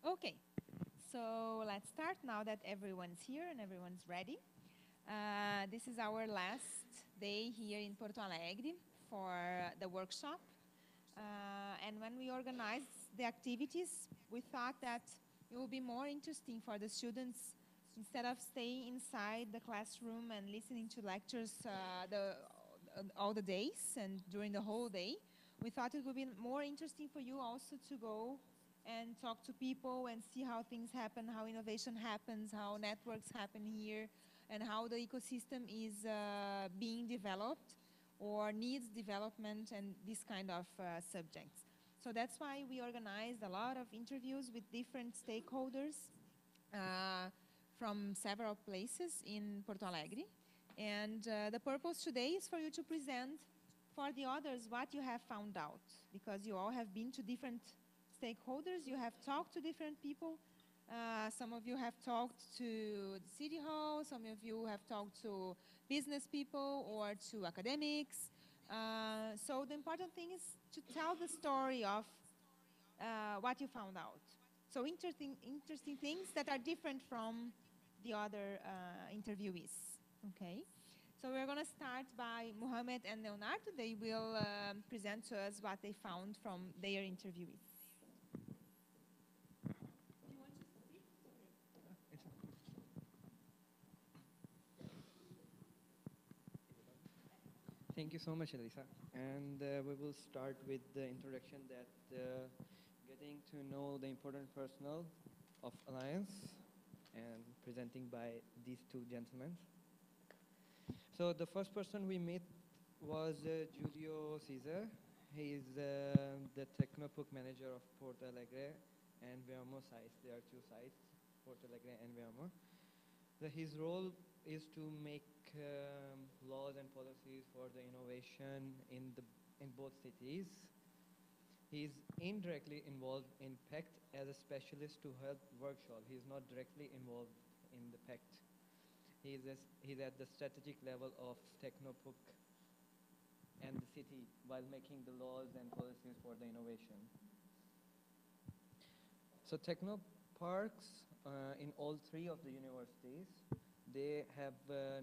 Okay, so let's start now that everyone's here and everyone's ready. This is our last day here in Porto Alegre for the workshop. And when we organized the activities, we thought that it would be more interesting for the students, instead of staying inside the classroom and listening to lectures all the days and during the whole day. We thought it would be more interesting for you also to go and talk to people and see how things happen, how innovation happens, how networks happen here, and how the ecosystem is being developed or needs development and this kind of subjects. So that's why we organized a lot of interviews with different stakeholders from several places in Porto Alegre. And the purpose today is for you to present for the others what you have found out, because you all have been to different stakeholders, you have talked to different people. Some of you have talked to the city hall, some of you have talked to business people or to academics. So the important thing is to tell the story of what you found out. So interesting things that are different from the other interviewees, okay? So we're gonna start by Mohamed and Leonardo. They will present to us what they found from their interviewees. Thank you so much, Elisa. And we will start with the introduction that getting to know the important personnel of Alliance and presenting by these two gentlemen. So the first person we met was Julio Caesar. He is the Technopuc manager of Porto Alegre and Vermo sites. There are two sites, Porto Alegre and Vermo. His role is to make laws and policies for the innovation in both cities. He is indirectly involved in PACT as a specialist to help workshop. He is not directly involved in the PACT. He's at the strategic level of Technopuc and the city while making the laws and policies for the innovation. So Technoparks in all three of the universities, they have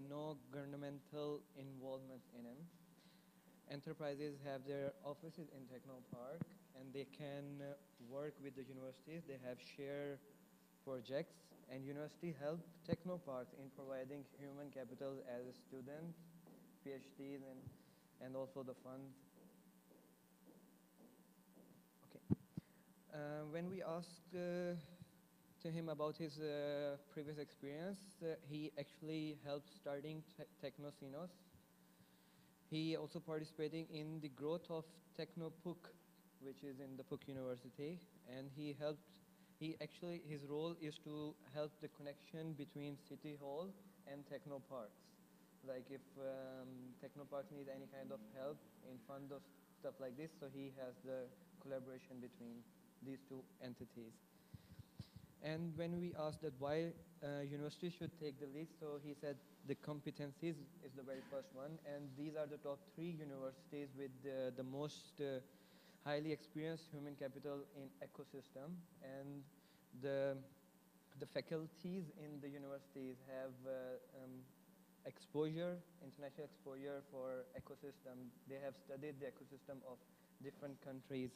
no governmental involvement in them. Enterprises have their offices in Technopark and they can work with the universities. They have shared projects and university help Technoparks in providing human capital as a student, PhDs and also the funds. Okay. When we asked to him about his previous experience, he actually helped starting Technocinos. He also participating in the growth of Technopuc, which is in the Puc University, and his role is to help the connection between City Hall and Technoparks. Like if Technoparks need any kind of help in fund of stuff like this, so he has the collaboration between these two entities. And when we asked that why universities should take the lead, so he said the competencies is the very first one, and these are the top 3 universities with the most highly experienced human capital in ecosystem, and the faculties in the universities have international exposure for ecosystem. They have studied the ecosystem of different countries.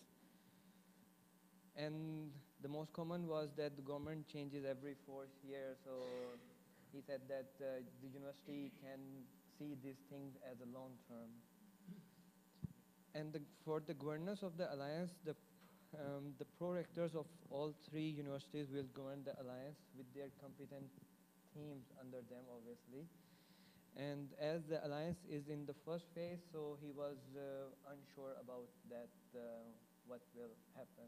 And the most common was that the government changes every 4th year, so he said that the university can see these things as a long term. And for the governance of the alliance, the pro-rectors of all 3 universities will govern the alliance with their competent teams under them, obviously. And as the alliance is in the first phase, so he was unsure about that, what will happen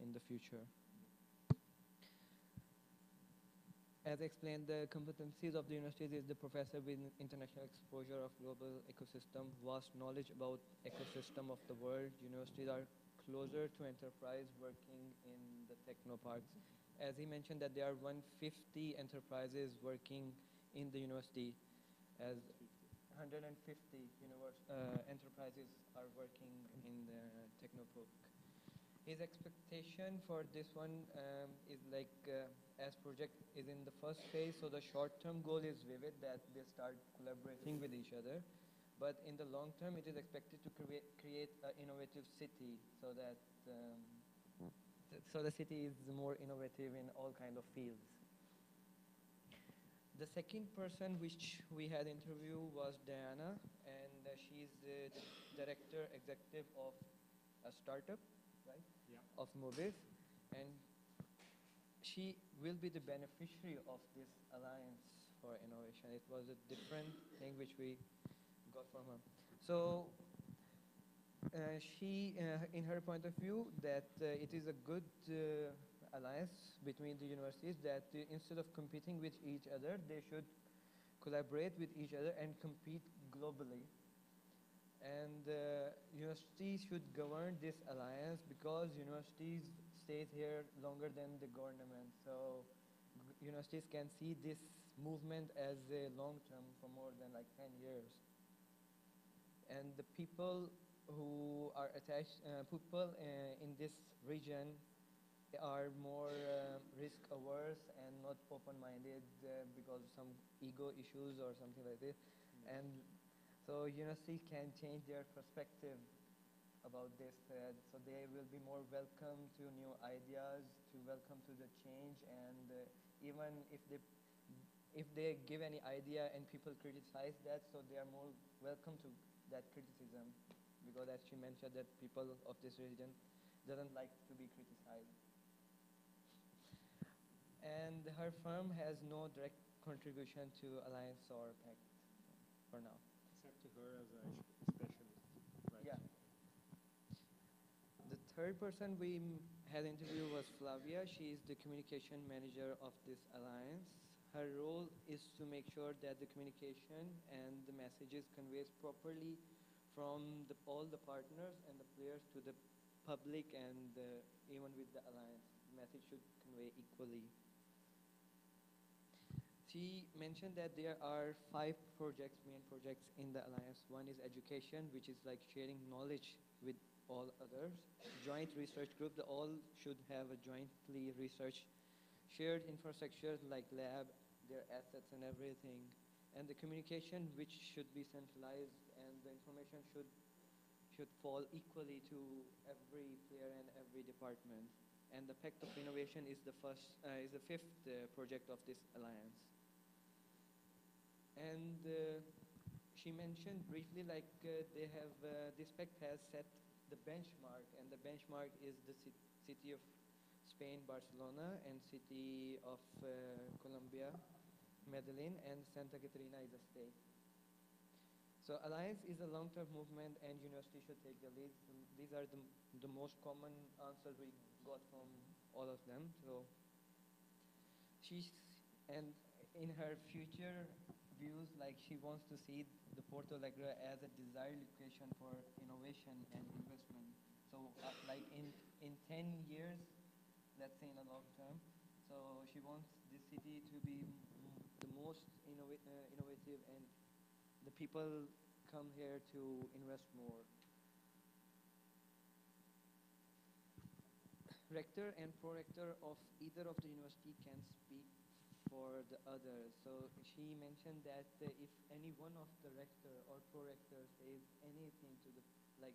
in the future. As explained, the competencies of the universities is the professor with international exposure of global ecosystem, vast knowledge about ecosystem of the world. Universities are closer to enterprise working in the technoparks. As he mentioned that there are 150 enterprises working in the university, as 150 enterprises are working in the technopark. His expectation for this one is like as project is in the first phase, so the short-term goal is vivid that they start collaborating with each other. But in the long term, it is expected to create an innovative city so that so the city is more innovative in all kind of fields. The second person which we had interviewed was Diana, and she's the director executive of a startup, right? Yeah. Of movies, and she will be the beneficiary of this alliance for innovation. It was a different thing which we got from her. So she, in her point of view, that it is a good alliance between the universities that instead of competing with each other, they should collaborate with each other and compete globally. And universities should govern this alliance because universities stay here longer than the government. So universities can see this movement as a long term for more than like 10 years. And the people who are attached, in this region are more risk averse and not open-minded because of some ego issues or something like this. And so university can change their perspective about this. So they will be more welcome to new ideas, to welcome to the change, and even if they give any idea and people criticize that, so they are more welcome to that criticism, because as she mentioned that people of this region doesn't like to be criticized. And her firm has no direct contribution to Alliance or PACT for now. Except to her as a specialist, right? Yeah. The third person we had interviewed was Flavia. She is the communication manager of this alliance. Her role is to make sure that the communication and the messages conveys properly from all the partners and the players to the public, and even with the alliance, the message should convey equally. She mentioned that there are 5 main projects in the alliance. One is education, which is like sharing knowledge with all others. Joint research group, they all should have a jointly research. Shared infrastructure like lab, their assets and everything. And the communication, which should be centralized, and the information should fall equally to every player and every department. And the Pact of Innovation is the 5th project of this alliance. And she mentioned briefly, like they have this pact has set the benchmark, and the benchmark is the city of Spain, Barcelona, and city of Colombia, Medellin, and Santa Catarina is a state. So alliance is a long-term movement, and university should take the lead. These are the most common answers we got from all of them. So and in her future views, like she wants to see the Porto Alegre as a desired location for innovation and investment. So like in 10 years, let's say in a long term, so she wants this city to be the most innovative, and the people come here to invest more. Rector and pro-rector of either of the university can speak for the other. So she mentioned that if any one of the rector or pro-rector says anything to the, like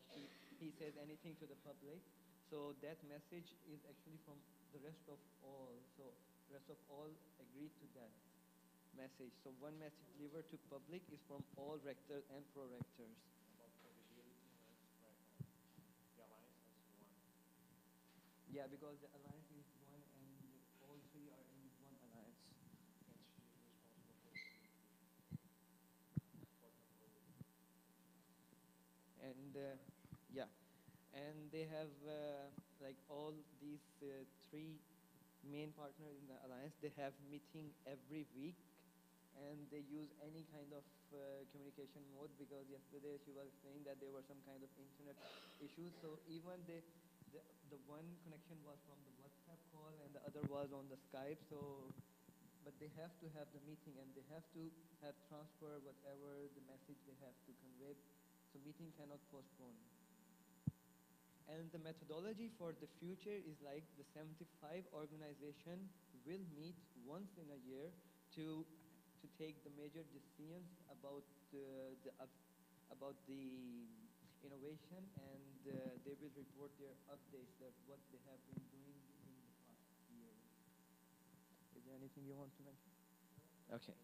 he says anything to the public, so that message is actually from the rest of all. So rest of all agreed to that message. So one message delivered to public is from all rectors and pro-rectors. About credibility, right? The alliance has one. Yeah, because the alliance is one, and all 3 are in one alliance. And she is responsible for the communication. And yeah, and they have like all these 3 main partners in the alliance. They have meeting every week, and they use any kind of communication mode, because yesterday she was saying that there were some kind of internet issues. So even the one connection was from the WhatsApp call, and the other was on the Skype. So, but they have to have the meeting, and they have to have transfer whatever the message they have to convey. So meeting cannot postpone. And the methodology for the future is like the 75 organization will meet once in a year to take the major decisions about about the innovation, and they will report their updates that what they have been doing in the past year. Is there anything you want to mention? Okay.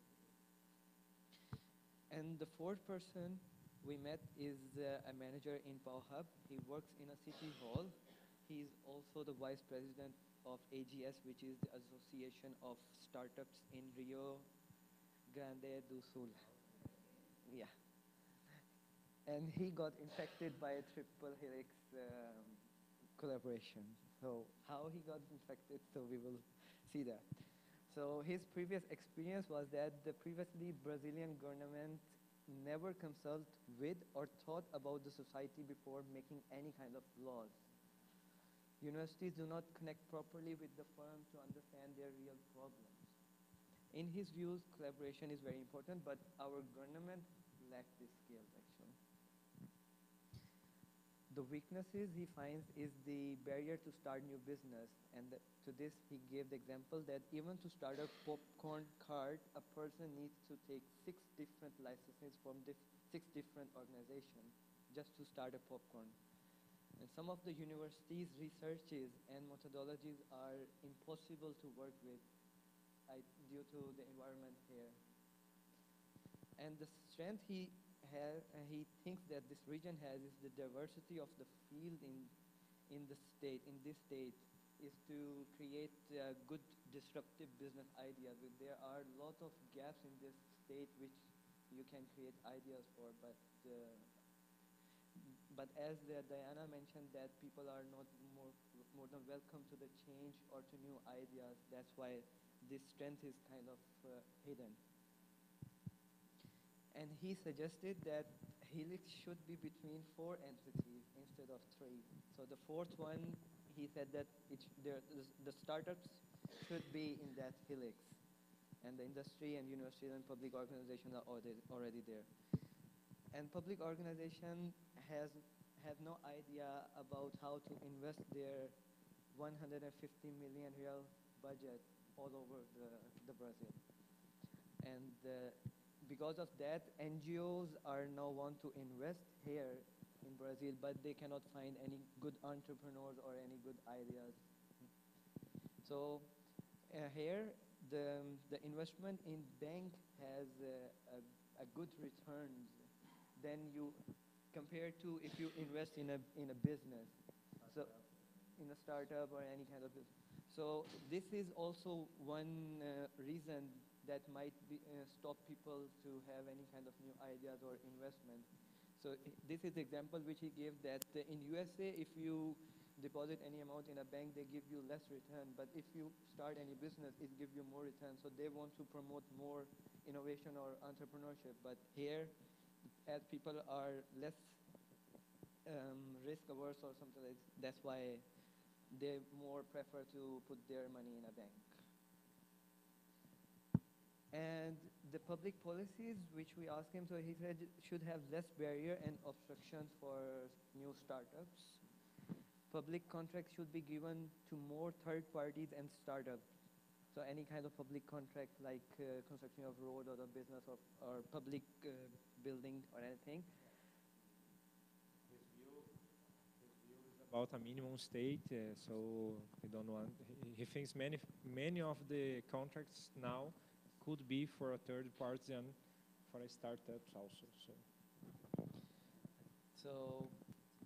And the fourth person we met is a manager in Pow Hub. He works in a city hall. He is also the vice president of AGS, which is the Association of Startups in Rio Grande do Sul. Yeah. And he got infected by a triple helix collaboration. So how he got infected, so we will see that. So his previous experience was that the previously Brazilian government never consult with or thought about the society before making any kind of laws. Universities do not connect properly with the firm to understand their real problems. In his views, collaboration is very important, but our government lacks these skills actually. The weaknesses he finds is the barrier to start new business, and to this he gave the example that even to start a popcorn cart, a person needs to take 6 different licenses from 6 different organizations just to start a popcorn. And some of the universities' researches and methodologies are impossible to work with due to the environment here. And the strength he thinks that this region has is the diversity of the field in this state, is to create good disruptive business ideas. There are a lot of gaps in this state which you can create ideas for, but as Diana mentioned, that people are not more than welcome to the change or to new ideas. That's why this strength is kind of hidden. And he suggested that Helix should be between 4 entities instead of 3. So the fourth one, he said that the startups should be in that Helix, and the industry and universities and public organizations are already there. And public organization have no idea about how to invest their 150 million real budget all over the Brazil. And because of that, NGOs are now want to invest here in Brazil, but they cannot find any good entrepreneurs or any good ideas. So here, the investment in bank has a good returns than you compare to if you invest in a business, so in a startup or any kind of business. So this is also one reason that might stop people to have any kind of new ideas or investment. So this is the example which he gave, that in USA, if you deposit any amount in a bank, they give you less return. But if you start any business, it gives you more return. So they want to promote more innovation or entrepreneurship. But here, as people are less risk averse or something like that, that's why they more prefer to put their money in a bank. And the public policies which we asked him, so he said should have less barrier and obstructions for new startups. Public contracts should be given to more third parties and startups. So any kind of public contract like construction of road or a business or public building or anything. His view is about a minimum state, so he don't want. He thinks many of the contracts now could be for a third party and for a startups also. So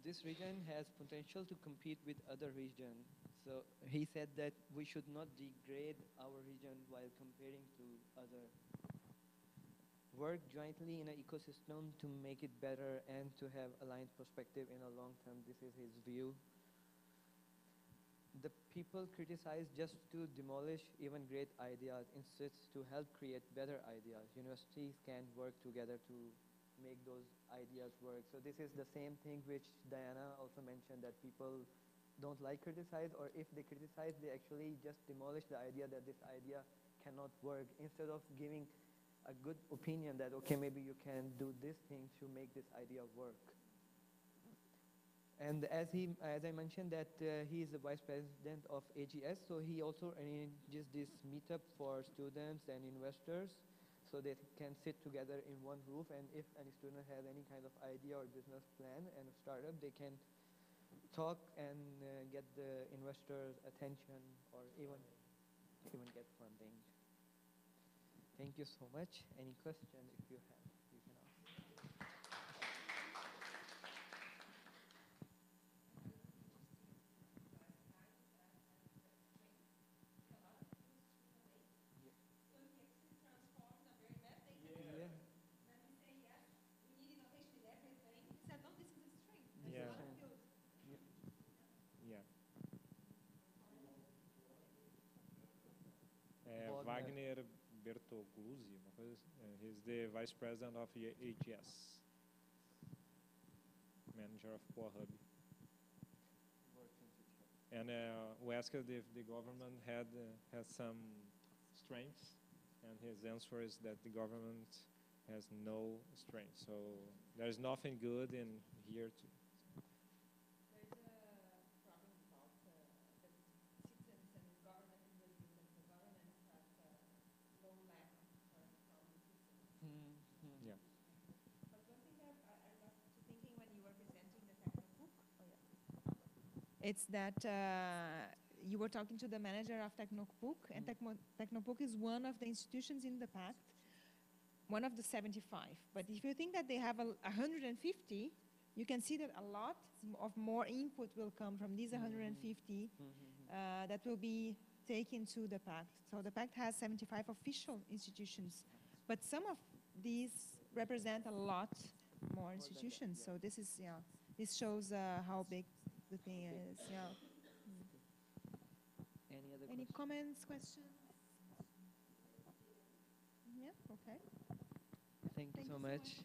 this region has potential to compete with other regions. So he said that we should not degrade our region while comparing to other. Work jointly in an ecosystem to make it better and to have aligned perspective in a long term. This is his view. The people criticize just to demolish even great ideas instead to help create better ideas. Universities can work together to make those ideas work. So this is the same thing which Diana also mentioned, that people don't like criticize, or if they criticize, they actually just demolish the idea that this idea cannot work, instead of giving a good opinion that, okay, maybe you can do this thing to make this idea work. And as I mentioned that he is the vice president of AGS, so he also arranges this meetup for students and investors, so they can sit together in one roof. And if any student has any kind of idea or business plan and a startup, they can talk and get the investors' attention, or even get funding. Thank you so much. Any question if you have, you can ask. Yeah. Yeah. Exactly. Yeah. Wagner. Wagner Bertogluzzi, uma coisa assim. He's the vice president of AGS, manager of Poa Hub. And we asked if the government had some strengths, and his answer is that the government has no strength. So there's nothing good in here to. There's a problem about the citizens and government in Brazil, that the government has low level from the citizens. Yeah. But one thing that I got to thinking when you were presenting the Technobook, it's that you were talking to the manager of Technobook, and Technobook is one of the institutions in the pact, one of the 75. But if you think that they have 150, you can see that a lot of more input will come from these 150 that will be taken to the pact. So the pact has 75 official institutions, but some of these represent a lot more institutions. So this is, this shows how big the thing is. Yeah. Any other Any questions? comments, questions? Yeah. Okay. Thank you so much.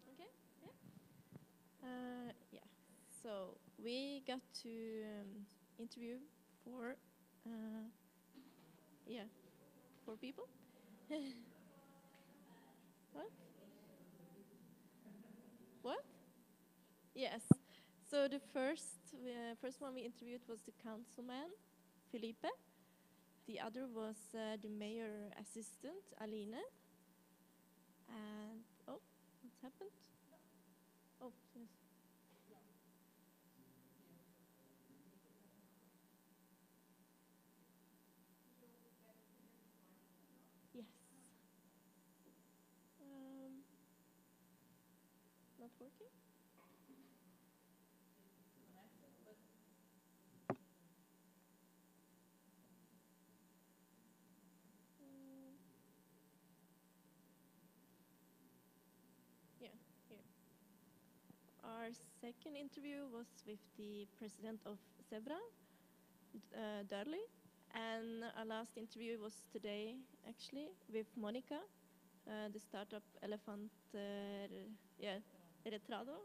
Okay. Yeah. So we got to interview four, four people. What? What? Yes. So the first one we interviewed was the councilman, Felipe. The other was the mayor assistant, Aline. And what's happened? Oh, yes. Yes. Not working? Yeah, here. our second interview was with the president of Zebra, Darley. And our last interview was today, actually, with Monica, the startup elephant, Retrado.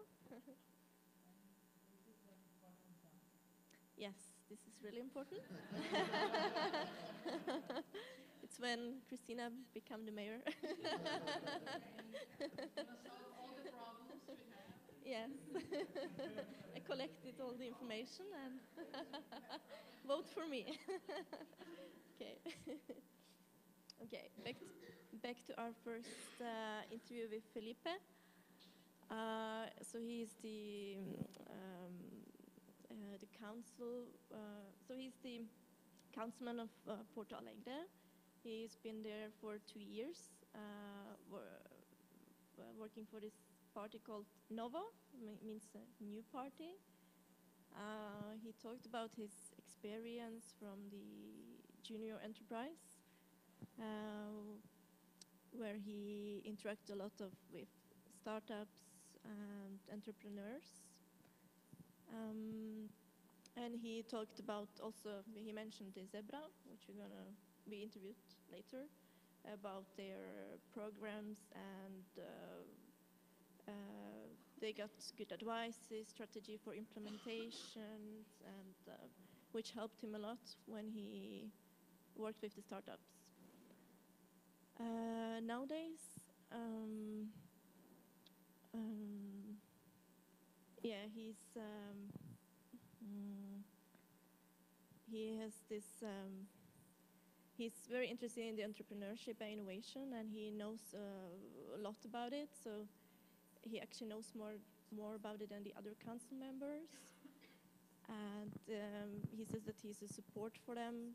Yes, this is really important. It's when Christina became the mayor. Yes. I collected all the information and vote for me. Okay. Okay, back to our first interview with Felipe. So he is the council. So he's the councilman of Porto Alegre. He's been there for 2 years, working for this party called Novo, means a new party. He talked about his experience from the junior enterprise, where he interacted a lot with startups and entrepreneurs. And he talked about also, he mentioned the Zebra, which we're going to be interviewed later, about their programs, and they got good advice, strategy for implementation, and which helped him a lot when he worked with the startups. Nowadays, yeah, he has this. He's very interested in the entrepreneurship and innovation, and he knows a lot about it. So he actually knows more about it than the other council members. And he says that he's a support for them.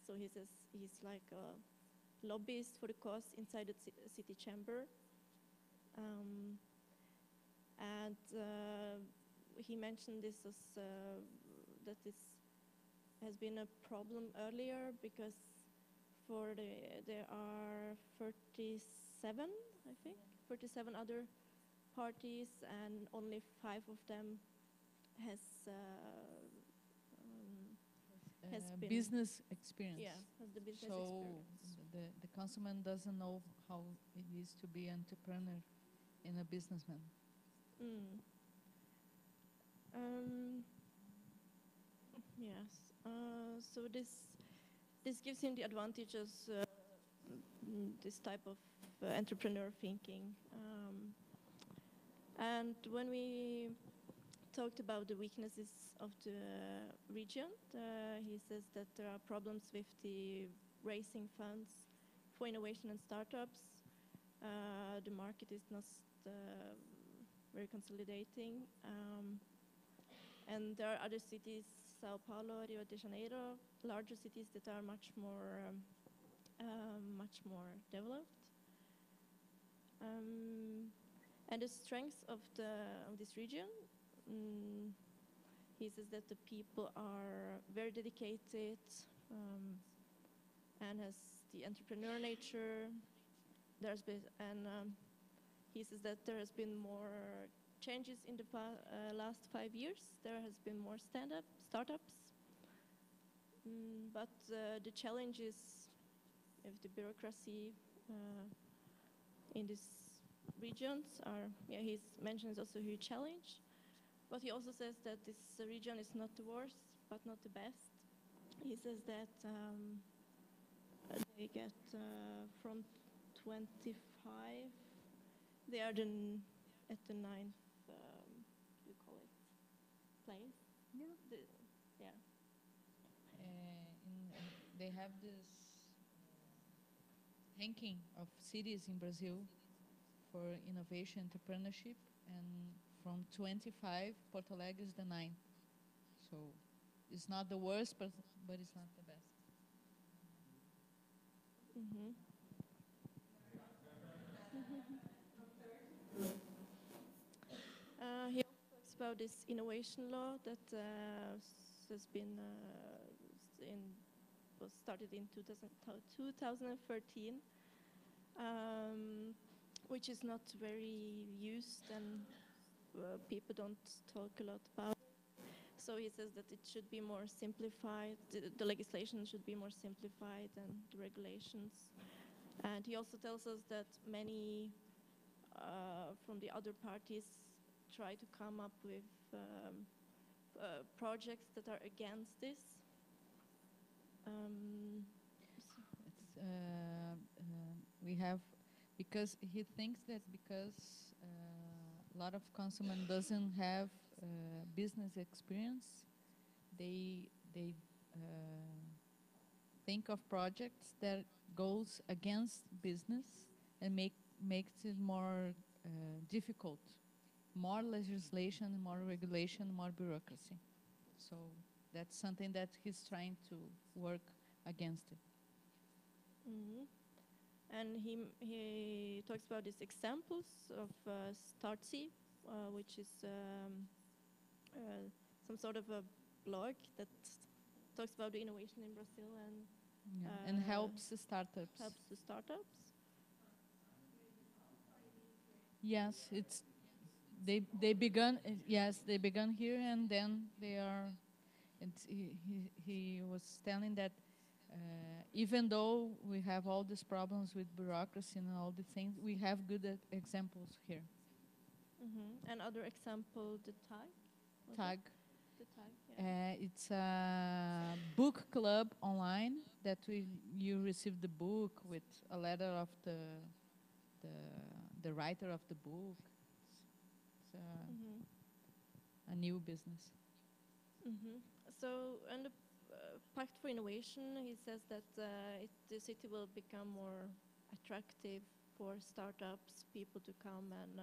So he says he's like a lobbyist for the cause inside the city chamber. And he mentioned this as that this has been a problem earlier because there are 37, I think, 37 other parties, and only 5 of them has been business experience. Yeah, has the business so experience. the councilman doesn't know how it is to be an entrepreneur and a businessman. Yes. So this gives him the advantages, this type of entrepreneur thinking. And when we talked about the weaknesses of the region, he says that there are problems with the raising funds for innovation and startups. The market is not very consolidating. And there are other cities, Sao Paulo, Rio de Janeiro, larger cities that are much more developed. And the strength of this region, he says that the people are very dedicated and has the entrepreneur nature. He says that there has been more changes in the last 5 years. There has been more startups. But the challenges of the bureaucracy in these regions are, he mentions also a huge challenge. But he also says that this region is not the worst, but not the best. He says that they get from 25, they are at the 9th, you call it, place? Yeah. Yeah. They have this ranking of cities in Brazil for innovation entrepreneurship, and from 25, Porto Alegre is the 9th. So it's not the worst, but it's not the best. Mm-hmm. He also talks about this innovation law that has been was started in 2013, which is not very used and people don't talk a lot about. So he says that it should be more simplified, the legislation should be more simplified and the regulations. And he also tells us that many from the other parties try to come up with projects that are against this. We have, because he thinks that because a lot of consumer doesn't have business experience, they think of projects that goes against business and makes it more difficult, more legislation, more regulation, more bureaucracy. So that's something that he's trying to work against it. Mm-hmm. And he talks about these examples of Startse, which is some sort of a blog that talks about the innovation in Brazil and helps the startups. Helps the startups. Yes, it's they began here, and then they are. And he was telling that even though we have all these problems with bureaucracy and all the things, we have good examples here. Mm-hmm. Another example, the tag. Tag. The tag. Yeah. It's a book club online that you receive the book with a letter of the writer of the book. It's a new business. Mm-hmm. So, and the Pact for Innovation, he says that the city will become more attractive for startups, people to come and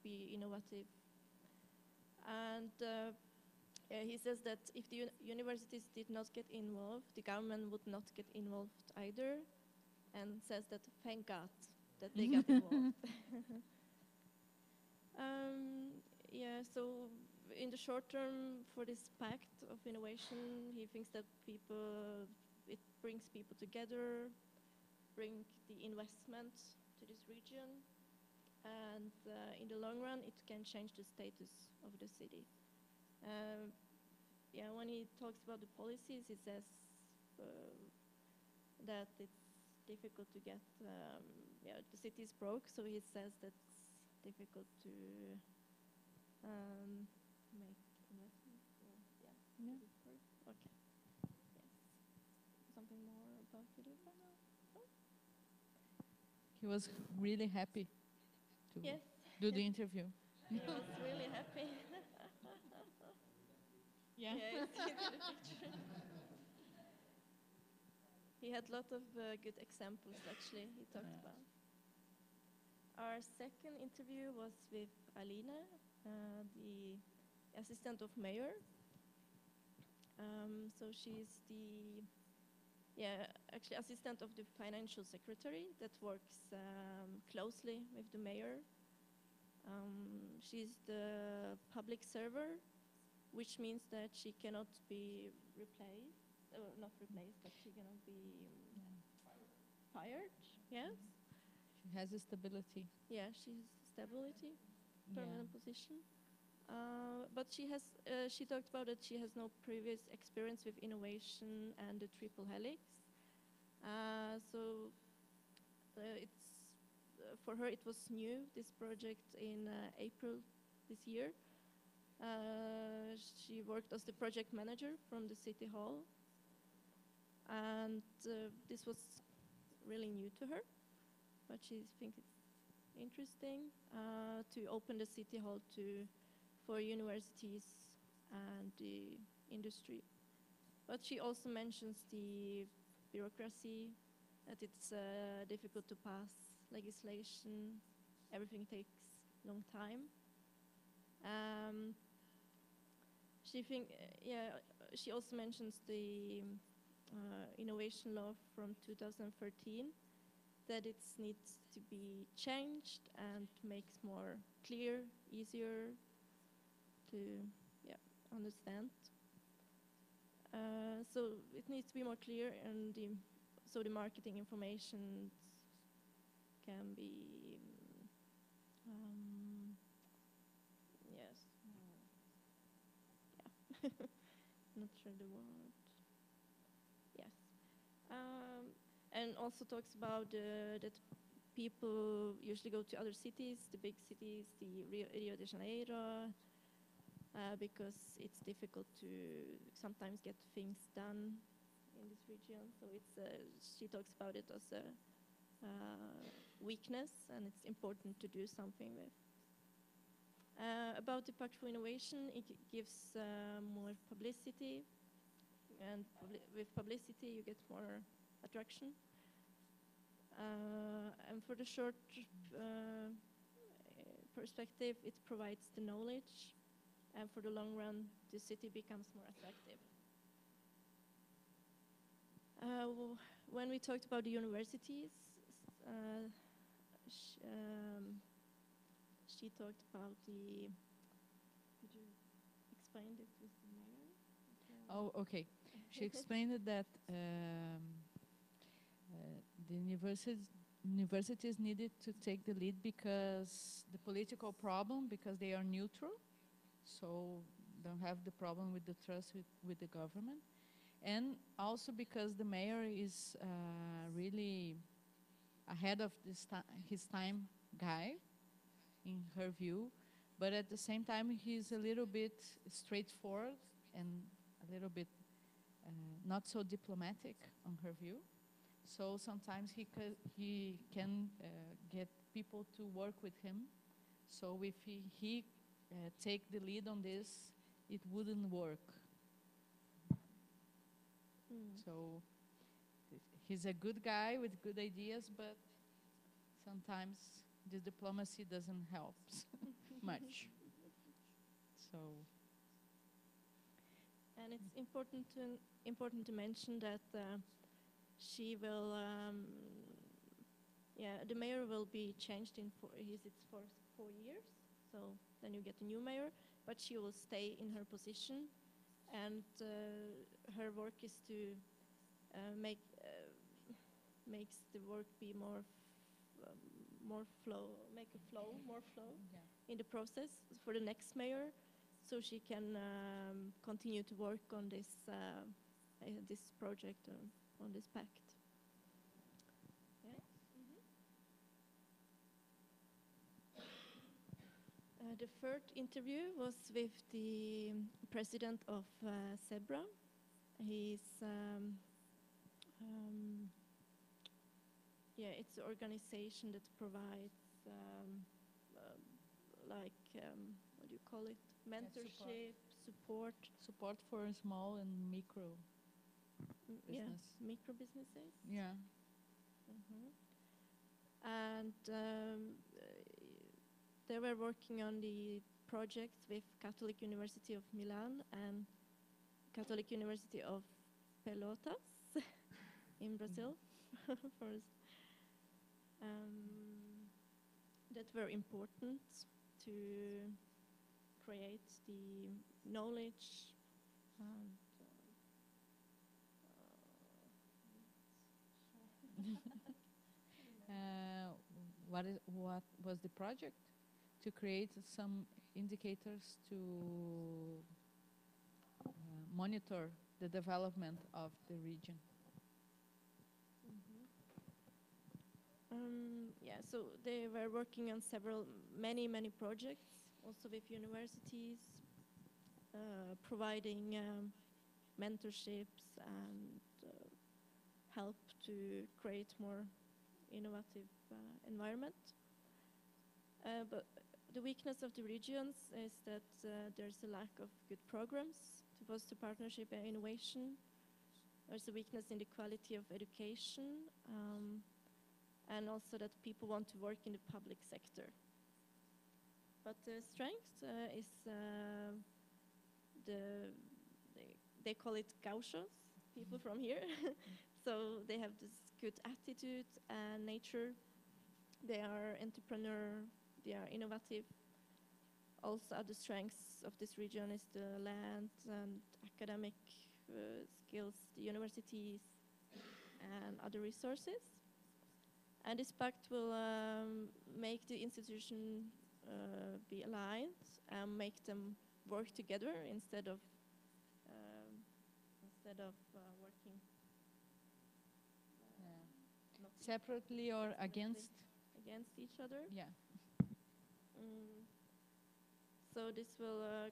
be innovative. And he says that if the universities did not get involved, the government would not get involved either, and says that thank God that they got involved. Yeah, so in the short term, for this pact of innovation, he thinks that it brings people together, bring the investment to this region, and in the long run, it can change the status of the city. Yeah, when he talks about the policies, he says that it's difficult to get, the city is broke, so he says that's difficult to make investments. Yeah. Okay. Yes. Something more about it now? No? He was really happy to Yes. do the interview. He was really happy. Yeah. Yeah, it's in the picture. He had a lot of good examples, actually, he talked about. Our second interview was with Alina, the assistant of mayor. So she's the, actually assistant of the financial secretary that works closely with the mayor. She's the public server, which means that she cannot be replaced, or not replaced, but she cannot be fired. Yes. She has a stability. Yeah, she has stability, permanent position. But she talked about that she has no previous experience with innovation and the triple helix. So for her it was new, this project in April this year. She worked as the project manager from the city hall, and this was really new to her, but she thinks it's interesting to open the city hall for universities and the industry. But she also mentions the bureaucracy, that it's difficult to pass legislation, everything takes a long time. She also mentions the innovation law from 2013, that it needs to be changed and makes more clear, easier to understand. So it needs to be more clear, and so the marketing information can be Not sure the word. Yes. And also talks about that people usually go to other cities, the big cities, the Rio de Janeiro, because it's difficult to sometimes get things done in this region. So she talks about it as a weakness, and it's important to do something with. About the Pact for Innovation, it gives more publicity, and with publicity you get more attraction. And for the short perspective, it provides the knowledge, and for the long run, the city becomes more attractive. When we talked about the universities, she talked about the. Could you explain it with the mayor? Oh, okay. She explained that the universities needed to take the lead because the political problem, because they are neutral, so don't have the problem with the trust with the government. And also because the mayor is really ahead of his time guy, in her view, but at the same time he's a little bit straightforward and a little bit not so diplomatic on her view. So sometimes he can get people to work with him. So if he take the lead on this, it wouldn't work. So he's a good guy with good ideas, but sometimes the diplomacy doesn't help much. So. And it's important to mention that she will, the mayor will be changed in it's for 4 years. So then you get a new mayor, but she will stay in her position, and her work is to makes the work be more flow in the process for the next mayor, so she can continue to work on this project on this pact. Yeah. The third interview was with the president of SEBRA. He's it's an organization that provides what do you call it? Mentorship, support for small and micro business. Micro businesses. Yeah. And they were working on the projects with Catholic University of Milan and Catholic University of Pelotas in Brazil. That were important to create the knowledge and what was the project? To create some indicators to monitor the development of the region. So they were working on many projects, also with universities, providing mentorships and help to create more innovative environment. But the weakness of the regions is that there's a lack of good programs to foster partnership and innovation. There's a weakness in the quality of education, and also that people want to work in the public sector. But the strength is they call it gauchos, people from here. So they have this good attitude and nature. They are entrepreneur, they are innovative. Also other strengths of this region is the land and academic skills, the universities and other resources. And this pact will make the institution be aligned and make them work together instead of instead of working Yeah. not Separately or against? against each other. Yeah. Mm. So this will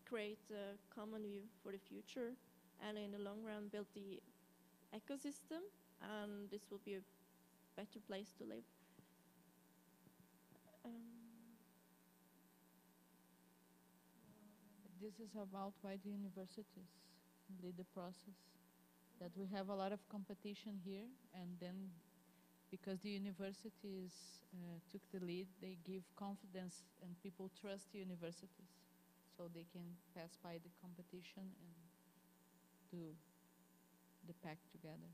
create a common view for the future, and in the long run build the ecosystem, and this will be a better place to live. This is about why the universities lead the process. That we have a lot of competition here, and then because the universities took the lead, they give confidence and people trust the universities, so they can pass by the competition and do the pact together.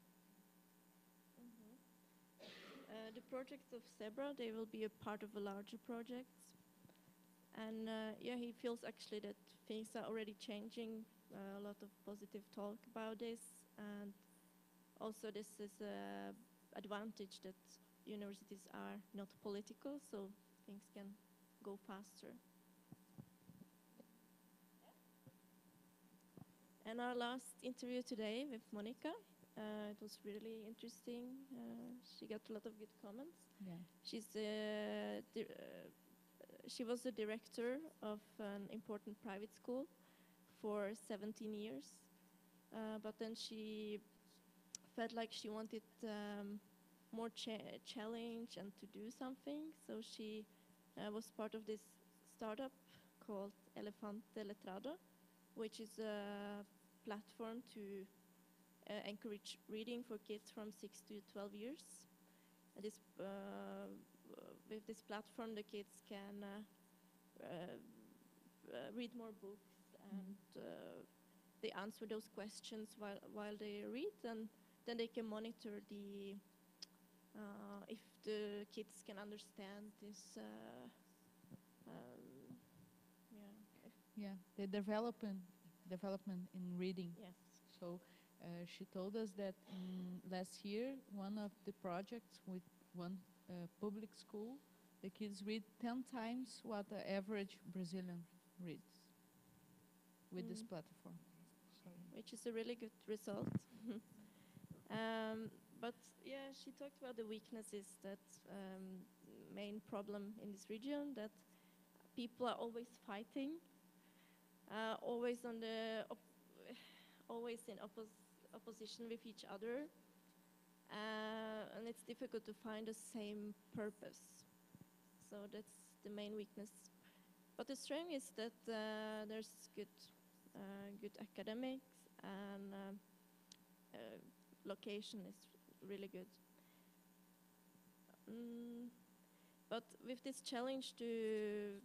The projects of Zebra, they will be a part of a larger project. And yeah, he feels actually that things are already changing. A lot of positive talk about this, and also this is an advantage that universities are not political, so things can go faster. And our last interview today with Monica, it was really interesting. She got a lot of good comments. Yeah. She was the director of an important private school for 17 years, but then she felt like she wanted more challenge and to do something, so she was part of this startup called Elefante Letrado, which is a platform to encourage reading for kids from 6 to 12 years. And with this platform, the kids can read more books, and they answer those questions while they read, and then they can monitor if the kids can understand this. Yeah, the development in reading. Yes. So she told us that last year, one of the projects with one public school, the kids read 10 times what the average Brazilian reads with this platform. So Which is a really good result. But yeah, she talked about the weaknesses, that main problem in this region, that people are always fighting, always always in opposition with each other, and it's difficult to find the same purpose. So that's the main weakness. But the strength is that there's good academics, and location is really good. But with this challenge to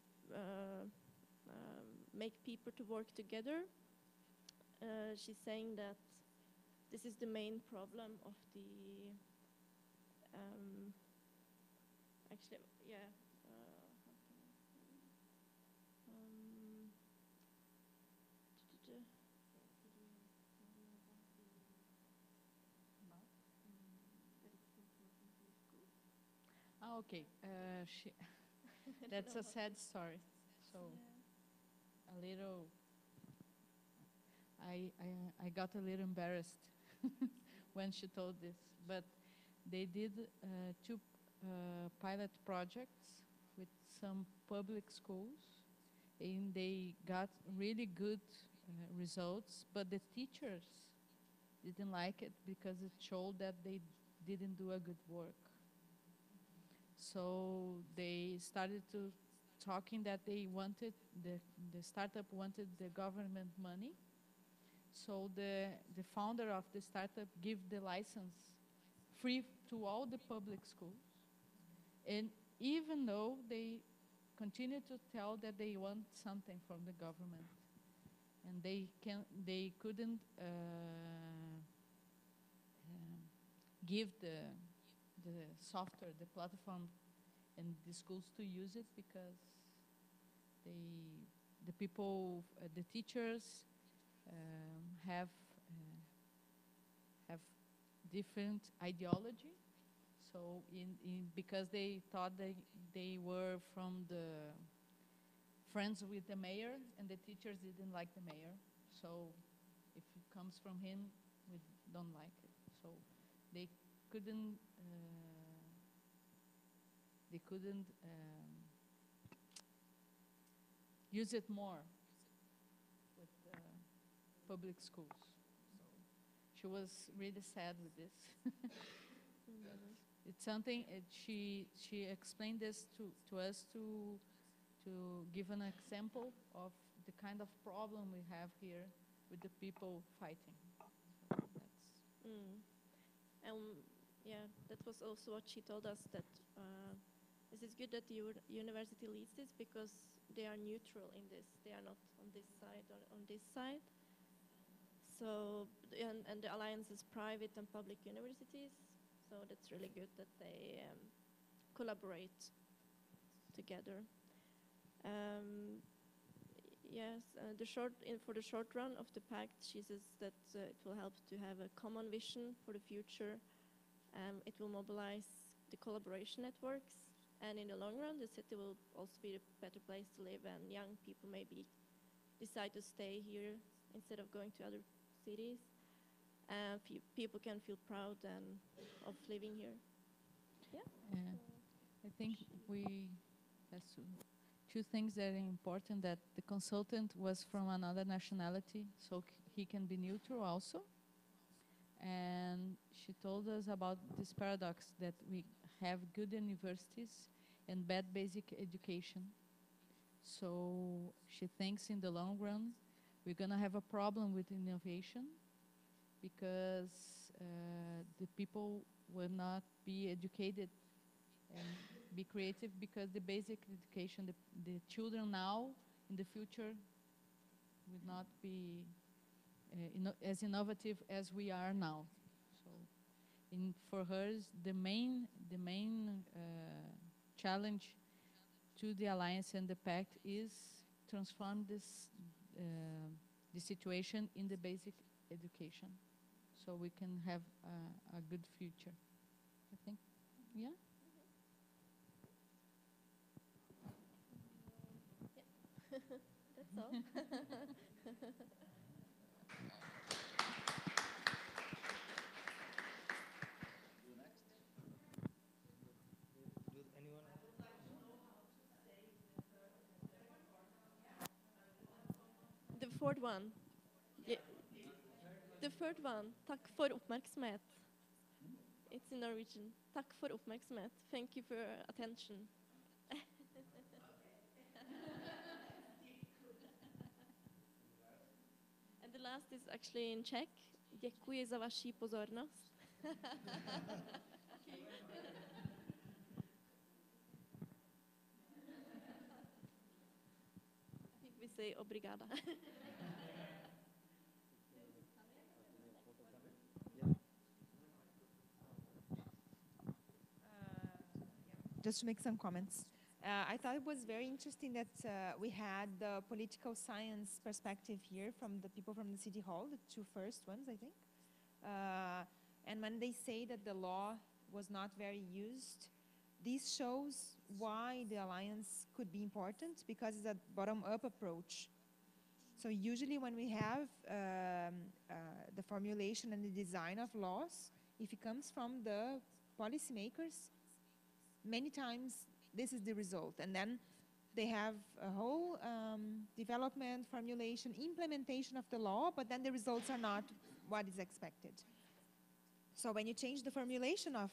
make people to work together, she's saying that this is the main problem of the actually, yeah. okay, that's a sad story. So a little, I got a little embarrassed when she told this, but they did two pilot projects with some public schools, and they got really good results, but the teachers didn't like it because it showed that they didn't do a good work. So they started to talking that they wanted, the startup wanted the government money. So the founder of the startup gave the license free to all the public schools. And even though they continue to tell that they want something from the government, and they couldn't give the software, the platform, and the schools to use it because the people, the teachers have different ideology. So because they thought they were from the friends with the mayor, and the teachers didn't like the mayor. So if it comes from him, we don't like it. So they couldn't use it more with public schools. So she was really sad with this. It's something she explained this to us to give an example of the kind of problem we have here with the people fighting. So that's Yeah, that was also what she told us, that this is good that the university leads this because they are neutral in this. They are not on this side or on this side. So, and the alliance is private and public universities. So that's really good that they collaborate together. Yes, for the short run of the pact, she says that it will help to have a common vision for the future. It will mobilize the collaboration networks, and in the long run, the city will also be a better place to live, and young people maybe decide to stay here instead of going to other cities. People can feel proud of living here. Yeah. I think that's two things that are important, that the consultant was from another nationality, so he can be neutral also. And she told us about this paradox that we have good universities and bad basic education. So she thinks in the long run, we're going to have a problem with innovation because the people will not be educated and be creative, because the basic education, the children now in the future will not be as innovative as we are now. So for her, the main challenge to the Alliance and the Pact is transform this the situation in the basic education, so we can have a good future, I think. Yeah? That's all. The fourth one. Yeah. The third one. Takk for oppmerksomhet. It's in Norwegian. Takk for oppmerksomhet. Thank you for your attention. And the last is actually in Czech. Děkuji za vaši pozornost. I think we say obrigada. Just to make some comments. I thought it was very interesting that we had the political science perspective here from the people from the City Hall, the two first ones, I think. And when they say that the law was not very used, this shows why the alliance could be important, because it's a bottom-up approach. So usually when we have the formulation and the design of laws, if it comes from the policymakers, many times this is the result. And then they have a whole development, formulation, implementation of the law, but then the results are not what is expected. So when you change the formulation of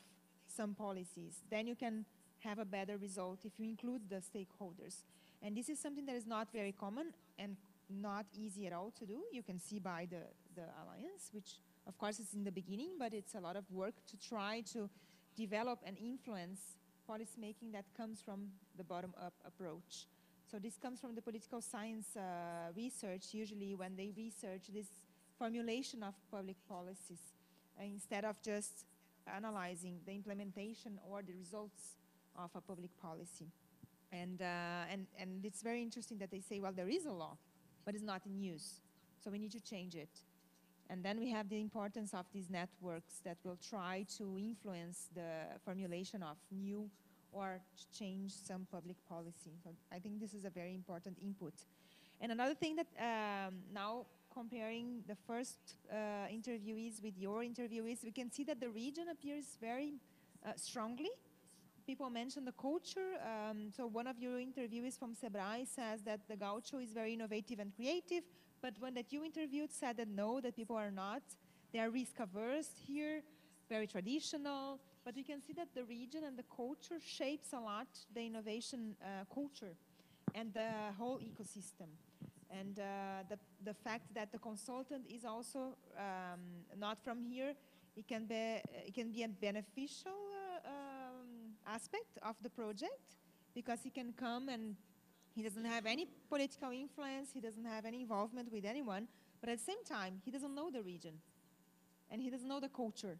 some policies, then you can have a better result if you include the stakeholders. And this is something that is not very common and not easy at all to do. You can see by the alliance, which of course is in the beginning, but it's a lot of work to try to develop and influence policymaking that comes from the bottom-up approach. So this comes from the political science research, usually when they research this formulation of public policies, instead of just analyzing the implementation or the results of a public policy. And it's very interesting that they say, well, there is a law, but it's not in use, so we need to change it. And then we have the importance of these networks that will try to influence the formulation of new or change some public policy. So I think this is a very important input. And another thing that now comparing the first interviewees with your interviewees, we can see that the region appears very strongly. People mention the culture. So one of your interviewees from Sebrae says that the gaucho is very innovative and creative, but one that you interviewed said that no, that people are not. They are risk averse here, very traditional. But we can see that the region and the culture shapes a lot the innovation culture and the whole ecosystem. And the fact that the consultant is also not from here, it can be a beneficial aspect of the project, because he can come and he doesn't have any political influence, he doesn't have any involvement with anyone, but at the same time, he doesn't know the region and he doesn't know the culture.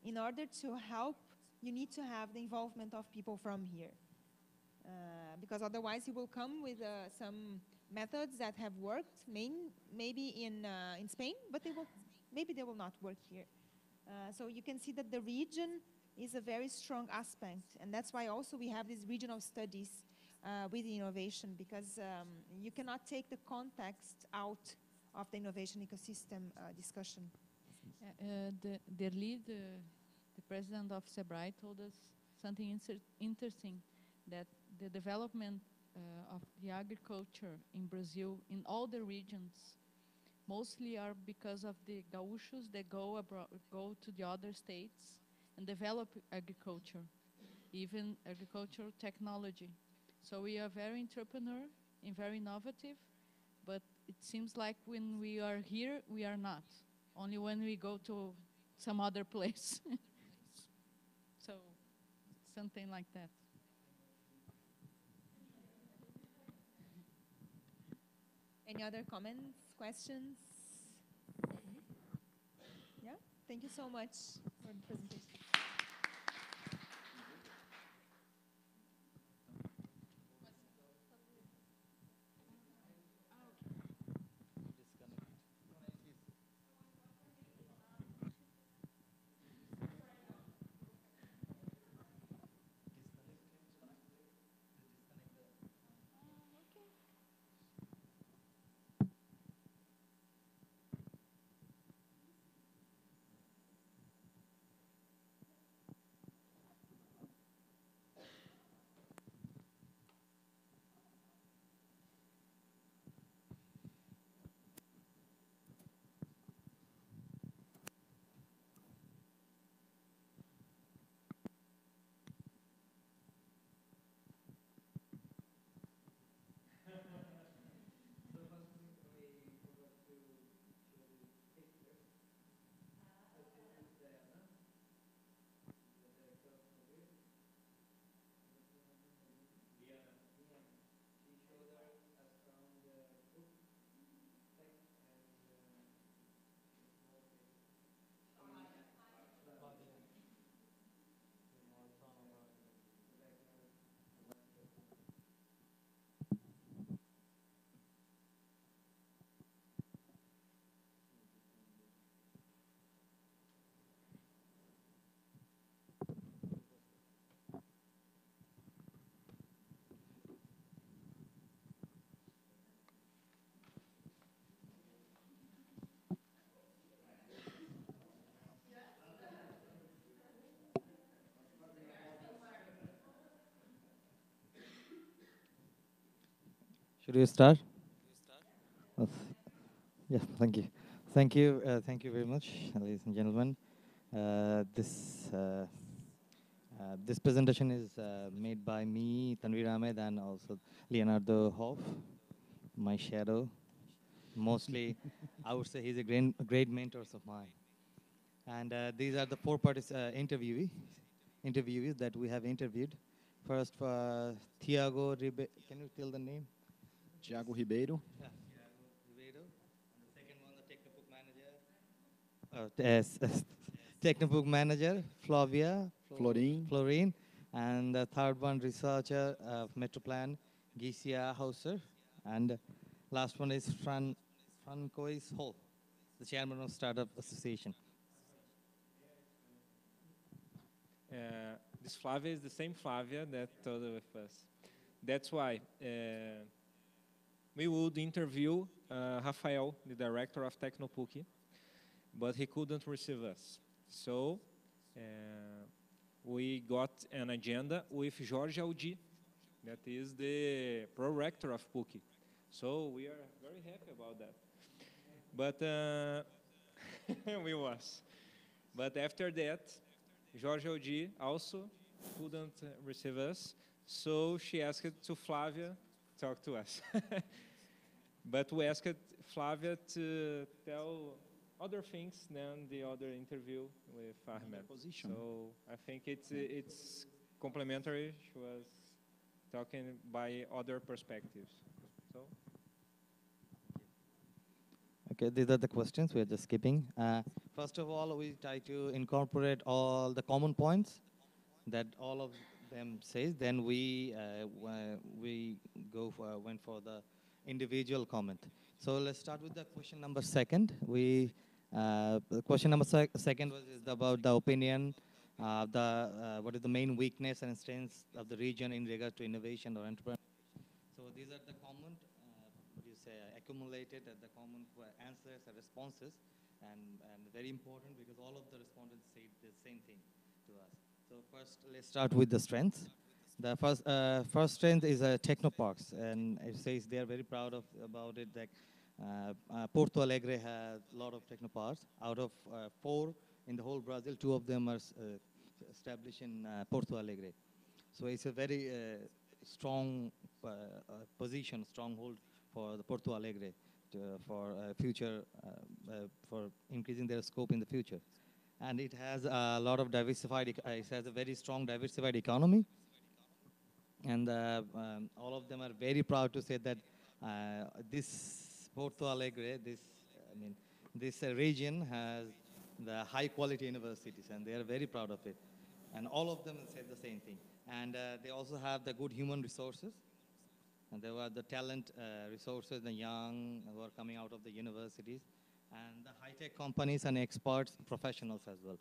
In order to help, you need to have the involvement of people from here. Because otherwise he will come with some methods that have worked maybe in Spain, but maybe they will not work here. So you can see that the region is a very strong aspect, and that's why also we have these regional studies with innovation, because you cannot take the context out of the innovation ecosystem discussion. The lead, the president of Sebrae, told us something interesting, that the development of the agriculture in Brazil, in all the regions, mostly are because of the gauchos that go to the other states and develop agriculture, even agricultural technology. So we are very entrepreneur and very innovative, but it seems like when we are here, we are not. Only when we go to some other place. So something like that. Any other comments, questions? Yeah, thank you so much for the presentation. Should we start? Yeah, thank you. Thank you very much, ladies and gentlemen. This presentation is made by me, Tanvir Ahmed, and also Leonardo Hoff, my shadow. Mostly, I would say he's a great mentors of mine. And these are the four interviewees that we have interviewed. First, Thiago Ribeiro. Can you tell the name? Thiago Ribeiro. Yeah, Thiago Ribeiro. And the second one, the Technobook manager, Flavia. Florin. And the third one, researcher of Metroplan, Geisia Hauser. And last one is Francois Hall, the chairman of Startup Association. This Flavia is the same Flavia that told with us. That's why we would interview Rafael, the director of Tecnopuc, but he couldn't receive us. So we got an agenda with Jorge Aldi, that is the pro-rector of PUC. So we are very happy about that. But we was. But after that, Jorge Aldi also couldn't receive us, so she asked to Flavia talk to us. But we asked Flavia to tell other things than the other interview with Ahmed. Position. So I think it's complementary. She was talking by other perspectives. So Okay, these are the questions. We are just skipping. First of all, we try to incorporate all the common points that all of them says. Then we went for the individual comment. So let's start with the question number second. The question number second is about the opinion, what is the main weakness and strengths of the region in regard to innovation or entrepreneurship. So these are the common, accumulated the common answers and responses, and very important because all of the respondents say the same thing to us. So first, let's start with the strengths. The first strength is technoparks, and it says they are very proud about it. That Porto Alegre has a lot of technoparks. Out of 4 in the whole Brazil, 2 of them are established in Porto Alegre. So it's a very strong position, stronghold for the Porto Alegre for future, for increasing their scope in the future. And it has a lot of diversified, it has a very strong diversified economy. And all of them are very proud to say that this Porto Alegre, this region has the high quality universities, and they are very proud of it. And all of them said the same thing. And they also have the good human resources. And there were the talent resources, the young who are coming out of the universities, and the high-tech companies and experts, professionals as well.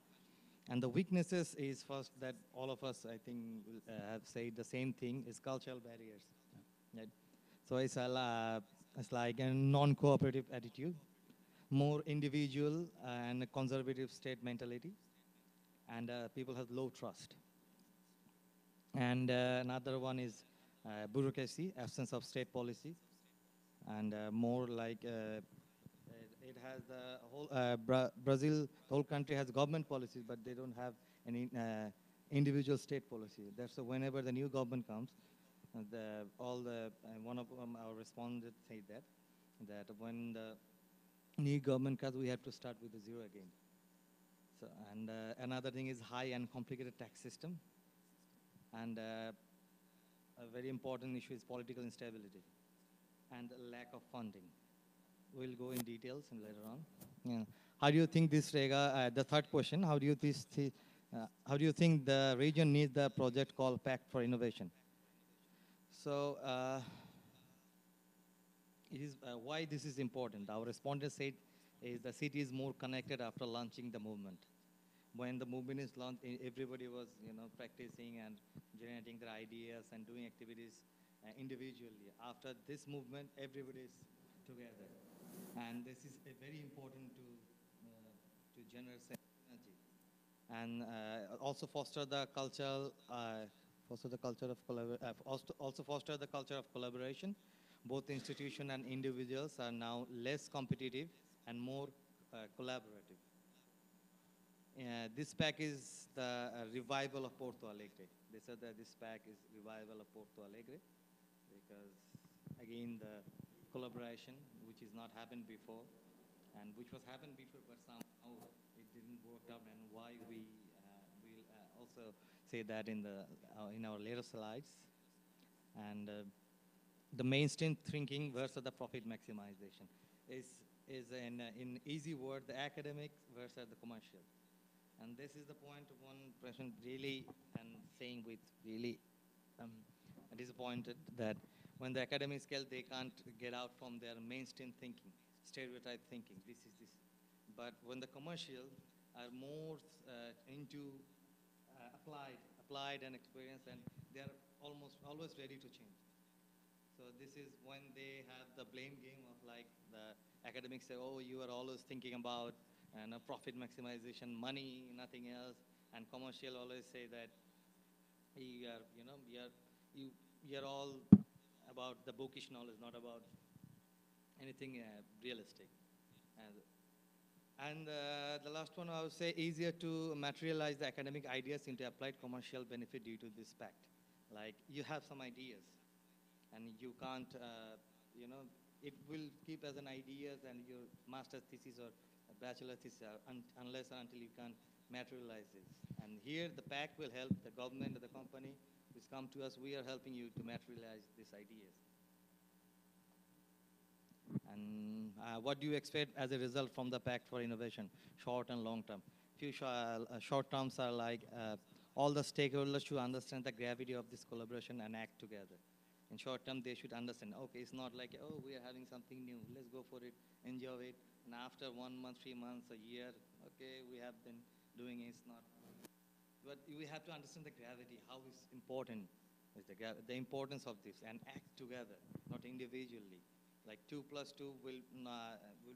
And the weaknesses is first that all of us, I think, have said the same thing, is cultural barriers. Right? So it's like a non-cooperative attitude, more individual and a conservative state mentality, and people have low trust. And another one is bureaucracy, absence of state policy, and more like it has the whole Brazil, the whole country has government policies, but they don't have any individual state policy. That's whenever the new government comes, one of our respondents said that when the new government comes, we have to start with the zero again. So, and another thing is high and complicated tax system, and a very important issue is political instability and lack of funding. We'll go in details and later on. Yeah. How do you think this, Rega? The third question: how do you think the region needs the project called Pact for Innovation? So, why this is important? Our respondents said is the city is more connected after launching the movement. When the movement is launched, everybody was practicing and generating their ideas and doing activities individually. After this movement, everybody is together, and this is very important to generate energy, and also foster the cultural also foster the culture of collaboration. Both institution and individuals are now less competitive and more collaborative. This pack is the revival of Porto Alegre. They said that this pack is revival of Porto Alegre because, again, the collaboration, which has not happened before, and which was happened before, but somehow it didn't work out, and why we will also say that in our later slides. And the mainstream thinking versus the profit maximization is in easy word, the academic versus the commercial. And this is the point one person really and saying with really disappointed that when the academic scale, they can't get out from their mainstream thinking, stereotype thinking, this is this. But when the commercial are more into applied and experience, and they are almost always ready to change. So this is when they have the blame game of like the academics say, oh, you are always thinking about profit maximization, money, nothing else. And commercial always say that you are, you are all about the bookish knowledge, not about anything realistic. And the last one, I would say, easier to materialize the academic ideas into applied commercial benefit due to this pact. Like, you have some ideas, and you can't, it will keep as an ideas and your master's thesis or a bachelor thesis unless and until you can materialize this. And here, the pact will help the government or the company who's come to us. We are helping you to materialize these ideas. And what do you expect as a result from the Pact for Innovation, short and long term? Few short terms are like all the stakeholders should understand the gravity of this collaboration and act together. In short term, they should understand, okay, it's not like, oh, we are having something new, let's go for it, enjoy it. And after 1 month, 3 months, a year, okay, we have been doing it, it's not. But we have to understand the gravity, how is important is the importance of this, and act together, not individually. Like 2 plus 2 will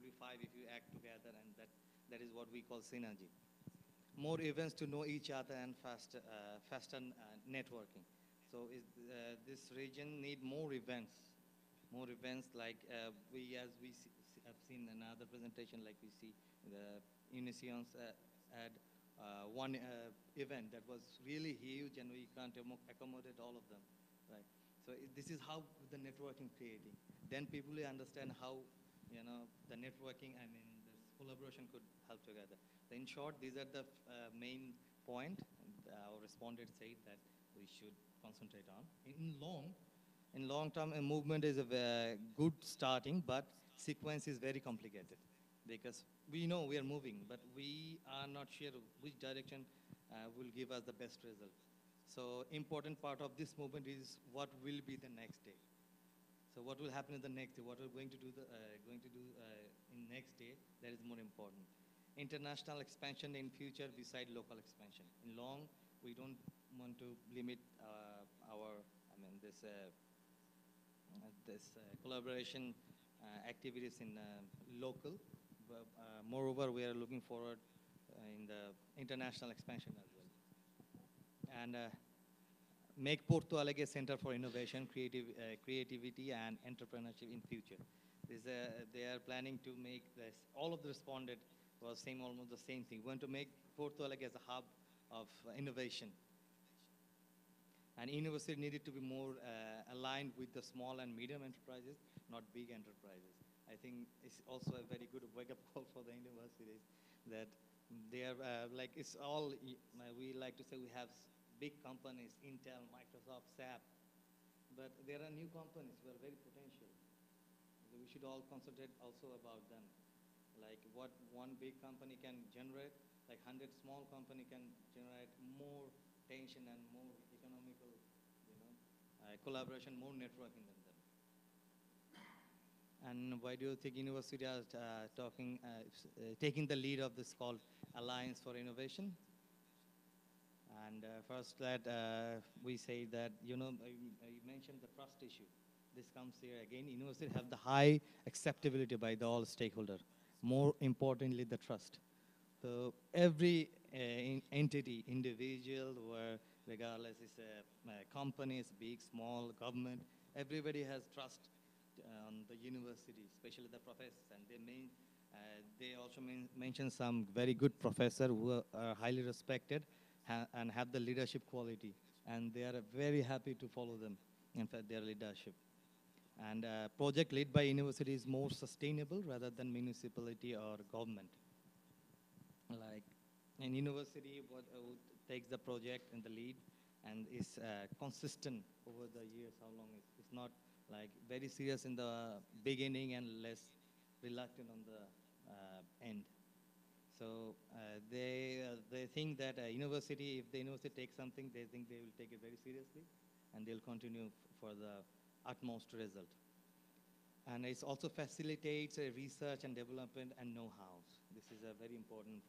be 5 if you act together, and that is what we call synergy. More events to know each other and faster networking. So this region need more events like as we have seen in another presentation, like we see the Unisions had one event that was really huge, and we can't accommodate all of them, right? So this is how the networking creating. Then people will understand how, the networking, this collaboration could help together. So in short, these are the main point our respondent said that we should concentrate on. In long term, a movement is a good starting, but sequence is very complicated because we know we are moving, but we are not sure which direction will give us the best result. So important part of this movement is what will be the next day. So what will happen in the next day? What we're going to do in next day? That is more important. International expansion in future beside local expansion. In long, we don't want to limit this collaboration activities in local. But, moreover, we are looking forward in the international expansion as well. And make Porto Alegre a center for innovation, creativity, and entrepreneurship in future. They are planning to make this. All of the responded was saying almost the same thing. We want to make Porto Alegre as a hub of innovation. And university needed to be more aligned with the small and medium enterprises, not big enterprises. I think it's also a very good wake-up call for the universities that they are it's all, we like to say we have big companies, Intel, Microsoft, SAP, but there are new companies who are very potential. So we should all concentrate also about them. Like what one big company can generate, like 100 small company can generate more tension and more economical, collaboration, more networking than them. And why do you think universities are taking the lead of this called Alliance for Innovation? And first that we say that, you mentioned the trust issue. This comes here again. Universities have the high acceptability by the all stakeholders. More importantly, the trust. So every entity, individual, or regardless it's companies, big, small, government, everybody has trust on the university, especially the professors. And they also mention some very good professors who are highly respected and have the leadership quality. And they are very happy to follow them, in fact, their leadership. And project led by university is more sustainable rather than municipality or government. Like an university takes the project and the lead and is consistent over the years, how long it's not like very serious in the beginning and less reluctant on the end. So they think that if the university takes something, they think they will take it very seriously, and they'll continue for the utmost result. And it also facilitates research and development and know-how. This is a very important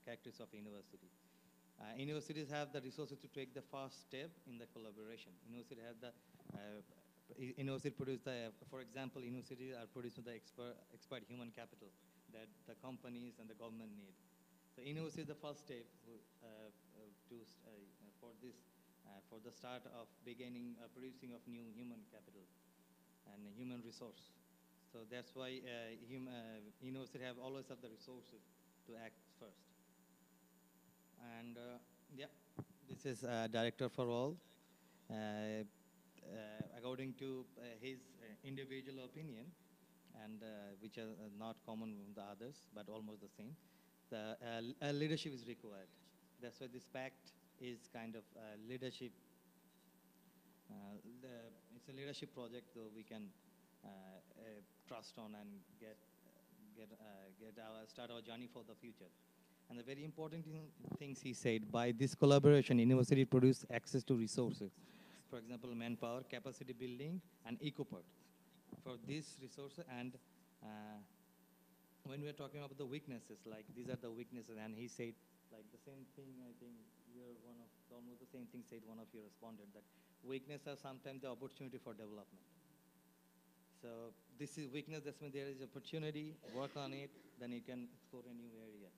characteristic of university. Universities have the resources to take the first step in the collaboration. Universities have the university produce the, for example, universities are producing the expert human capital that the companies and the government need. So university is the first step for the start of beginning producing of new human capital and human resource. So that's why university have always have the resources to act first. And yeah, this is director for all. According to his individual opinion, and which are not common with the others, but almost the same, the leadership is required. That's why this pact is kind of leadership. It's a leadership project, so we can trust on and start our journey for the future. And the very important things he said, by this collaboration, university produce access to resources. For example, manpower, capacity building, and eco-part. For these resources, and when we're talking about the weaknesses, like these are the weaknesses, and he said, like the same thing, I think you're almost the same thing said one of you responded, that weakness are sometimes the opportunity for development. So this is weakness, that's when there is opportunity, work on it, then you can explore a new area.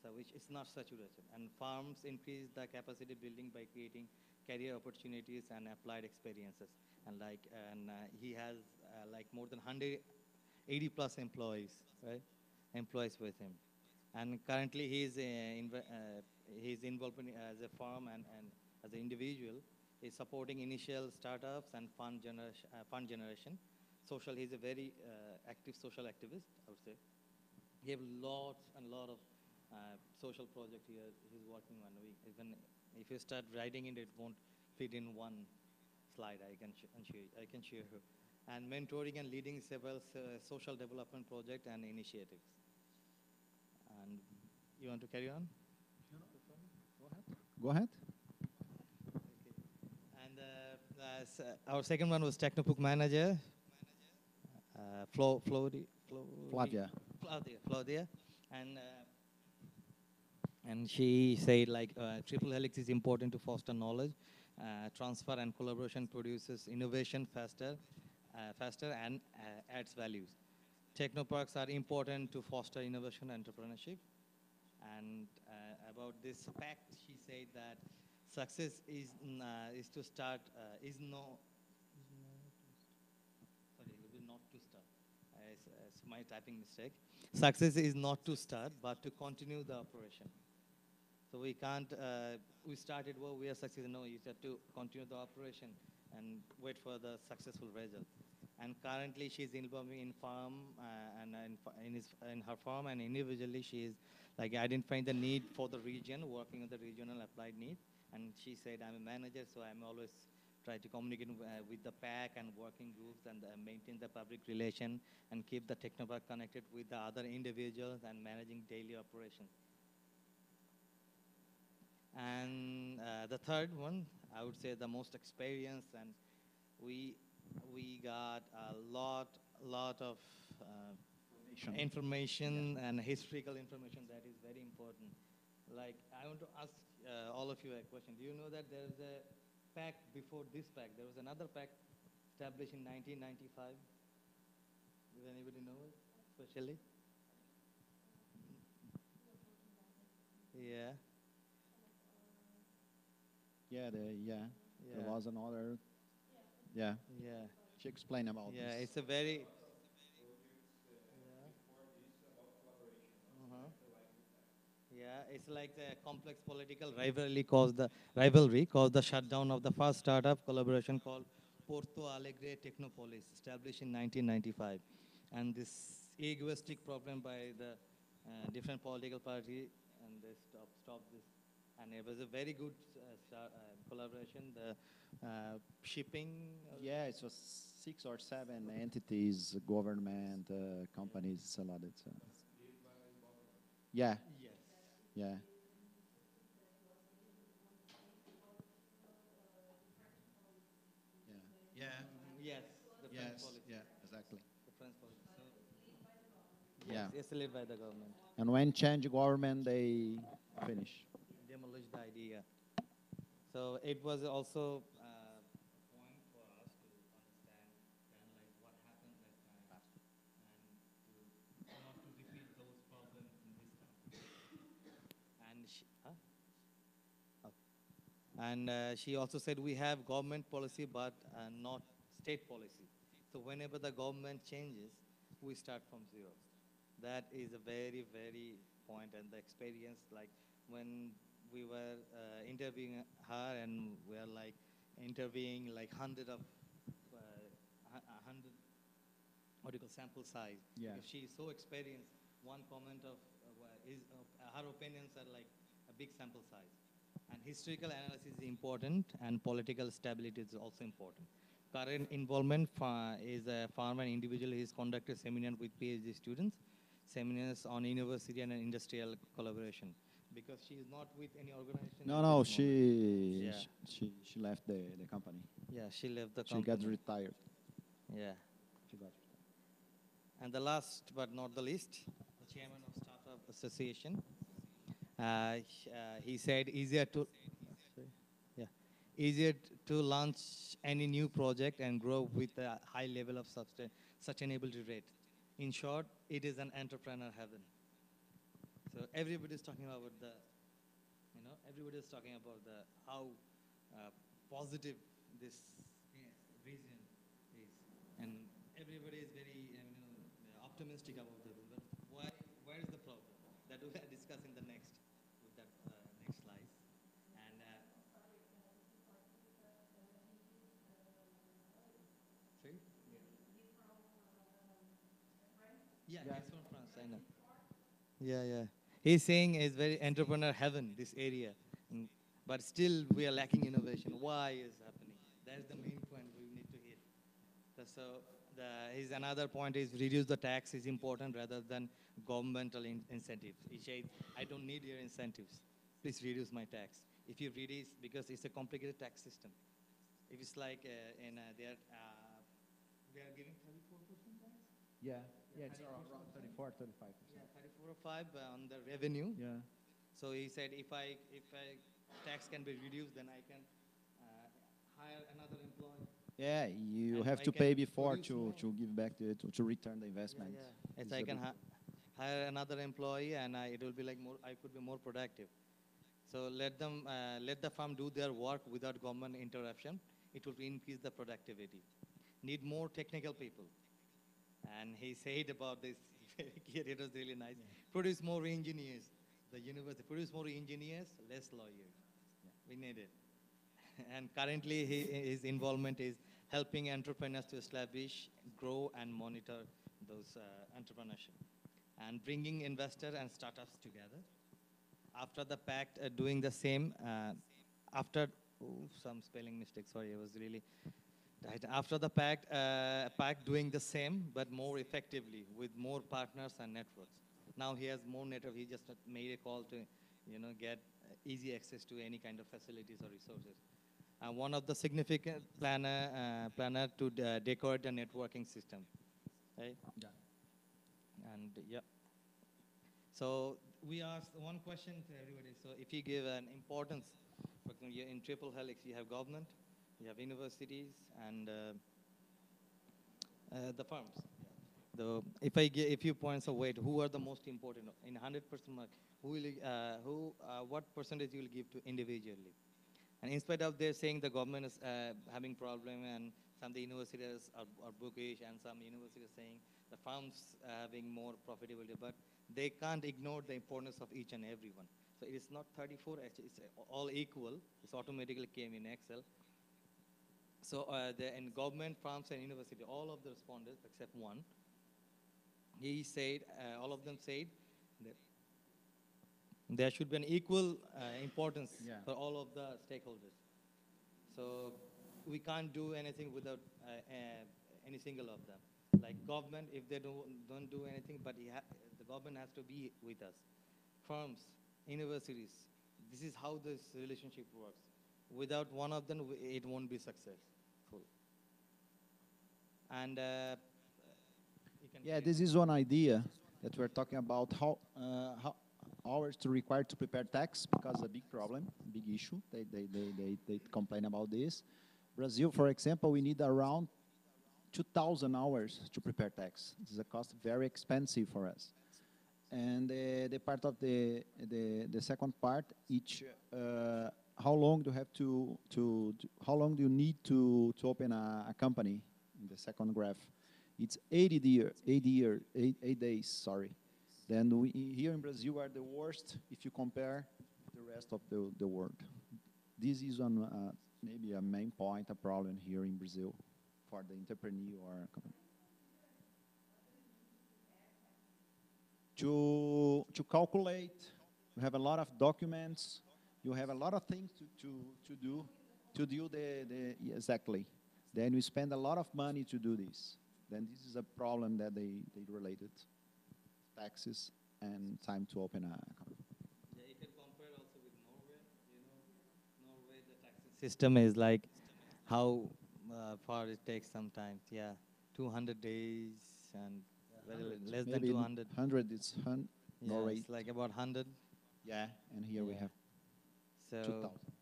So which is not saturation. And farms increase the capacity building by creating career opportunities and applied experiences. And he has like more than 180 plus employees, right? Employees with him. And currently he's involved as a farm and as an individual. He's supporting initial startups and fund generation. He's a very active social activist, I would say. He have lots and lot of social project here he's working on. Even if you start writing it won't fit in one slide. I can share here. And mentoring and leading several social development projects and initiatives. And you want to carry on? No. Go ahead. Okay. And our second one was Technobook manager, Flavia. And she said triple helix is important to foster knowledge, transfer and collaboration produces innovation faster and adds values. Technoparks are important to foster innovation and entrepreneurship. And about this fact, she said that success is to start, not to start. It's my typing mistake. Success is not to start, but to continue the operation. So we can't, we started, well, we are successful. No, you have to continue the operation and wait for the successful result. And currently she's involved in farm in her farm, and individually she is identifying the need for the region, working on the regional applied need. And she said, I'm a manager, so I'm always try to communicate with the PAC and working groups and maintain the public relation and keep the Technopark connected with the other individuals and managing daily operations. And the third one, I would say the most experienced, and we got a lot of information and historical information that is very important. Like, I want to ask all of you a question. Do you know that there is a pact before this pact? There was another pact established in 1995. Does anybody know it, especially? Yeah. There was another. Yeah. She explained about this. Yeah, it's a very. Yeah, it's like the complex political rivalry caused the shutdown of the first startup collaboration called Porto Alegre Technopolis, established in 1995. And this egoistic problem by the different political party, and they stopped this. And it was a very good collaboration. The shipping. Yeah, it was 6 or 7 entities, government, companies, a lot. Yeah. Yes. Yeah. Yeah. Yes. The French Yes. policy. Yeah. Exactly. The French policy. So, Yeah. yes, it's led by the government. And when change government, they finish. Demolish the idea. So it was also a point for us to And she also said we have government policy, but not state policy. So whenever the government changes, we start from zero. That is a very, very point, and the experience, like when we were interviewing her, and we are like interviewing like hundred of, hundred, what do you call, sample size. Yeah. Because she is so experienced, one comment of her opinions are like a big sample size. And historical analysis is important, and political stability is also important. Current involvement is a farmer and individual. He's conducted seminars with PhD students, seminars on university and industrial collaboration. Because she is not with any organization. No, at no, this moment. she left the company. Yeah, she left the She company. got retired. Yeah. She got retired. And the last but not the least, the chairman of Startup Association. He said easier to launch any new project and grow with a high level of sustainability rate. In short, it is an entrepreneur heaven. So everybody's talking about everybody's talking about how positive this vision is, and everybody is very optimistic about it. But where is the problem? That we will discuss in the next slide. And sorry? Yeah, he's from France. I know. Yeah. He's saying it's very entrepreneur heaven, this area. But still, we are lacking innovation. Why is happening? That's the main point we need to hit. So his another point is reduce the tax is important rather than governmental incentives. He said, I don't need your incentives. Please reduce my tax. If you reduce, because it's a complicated tax system. If it's like they are giving 34% tax? Yeah, it's around 34, 35%. Yeah, 34 or 5 on the revenue. Yeah. So he said, if tax can be reduced, then I can hire another employee. Yeah, you And have I to can pay before produce more. to give back to return the investment. Yeah. It's Yes, I a can big- hire another employee, and it will be like more. I could be more productive. So let the firm do their work without government interruption. It will increase the productivity. Need more technical people. And he said about this, it was really nice. Produce more engineers. The university produce more engineers, less lawyers. We need it. And currently, his involvement is helping entrepreneurs to establish, grow, and monitor those entrepreneurship, and bringing investors and startups together. After the pact, doing the same. Some spelling mistakes. Sorry, it was really right. After the pact doing the same, but more effectively with more partners and networks. Now he has more network. He just made a call to, get easy access to any kind of facilities or resources. One of the significant planner to decorate the networking system, right? Yeah. And yeah. So we asked one question to everybody. So if you give an importance, for example, in triple helix, you have government, you have universities, and the firms. If I give a few points of weight, who are the most important in 100% mark? What percentage you will give to individually? And in spite of their saying the government is having problem, and some of the universities are bookish, and some universities saying the firms having more profitability, but they can't ignore the importance of each and every one. So it is not 34, actually, it's all equal. It's automatically came in Excel. So in government, firms, and university, all of the respondents except one, he said, all of them said that there should be an equal importance for all of the stakeholders. So we can't do anything without any single of them. Like government, if they don't do anything, but the government has to be with us. Firms, universities, this is how this relationship works. Without one of them, it won't be successful. And this is one idea that we're talking about how hours to require to prepare tax, because a big problem, big issue. They complain about this. Brazil, for example, we need around 2,000 hours to prepare tax. This is a cost very expensive for us. And the part of the second part, each how long do you have how long do you need to open a company in the second graph? It's 8 days, sorry. Then here in Brazil are the worst if you compare the rest of the world. This is maybe a main point, a problem here in Brazil for the entrepreneur or company. To calculate, you have a lot of documents, you have a lot of things to do exactly. Then you spend a lot of money to do this. Then this is a problem that they related, taxes and time to open a company. Yeah, you can compare also with Norway. You know, Norway, the taxes system is like how far it takes sometimes. Yeah, 200 days and less than Maybe 200. 100, it's Yeah, Norway. it's like about 100. Yeah, and here we Yeah. have So, 2,000.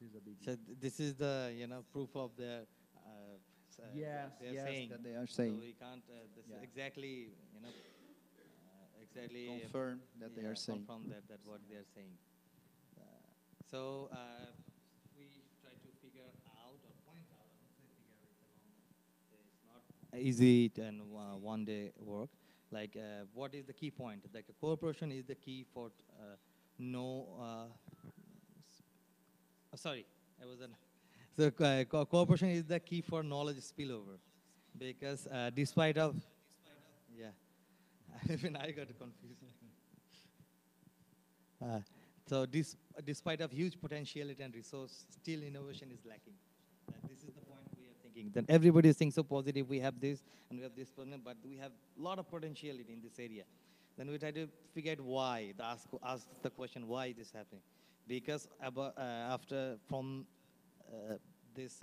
This is a big this is the proof of their yes, they're yes, saying. that they are saying. So we can't Yeah. exactly exactly Confirm that they are saying. confirm that what they are saying. So we try to figure out or point out. I don't say figure it's a long. It's not easy and one day work. Like what is the key point? Like cooperation is the key for no. Sorry, I was an. So cooperation is the key for knowledge spillover, because despite of, yeah, even I got confused. So despite of huge potentiality and resource, still innovation is lacking. This is the point we are thinking. Then everybody is saying so positive. We have this and we have this problem, but we have a lot of potentiality in this area. Then we try to figure out why. Ask the question why this is happening, because after from these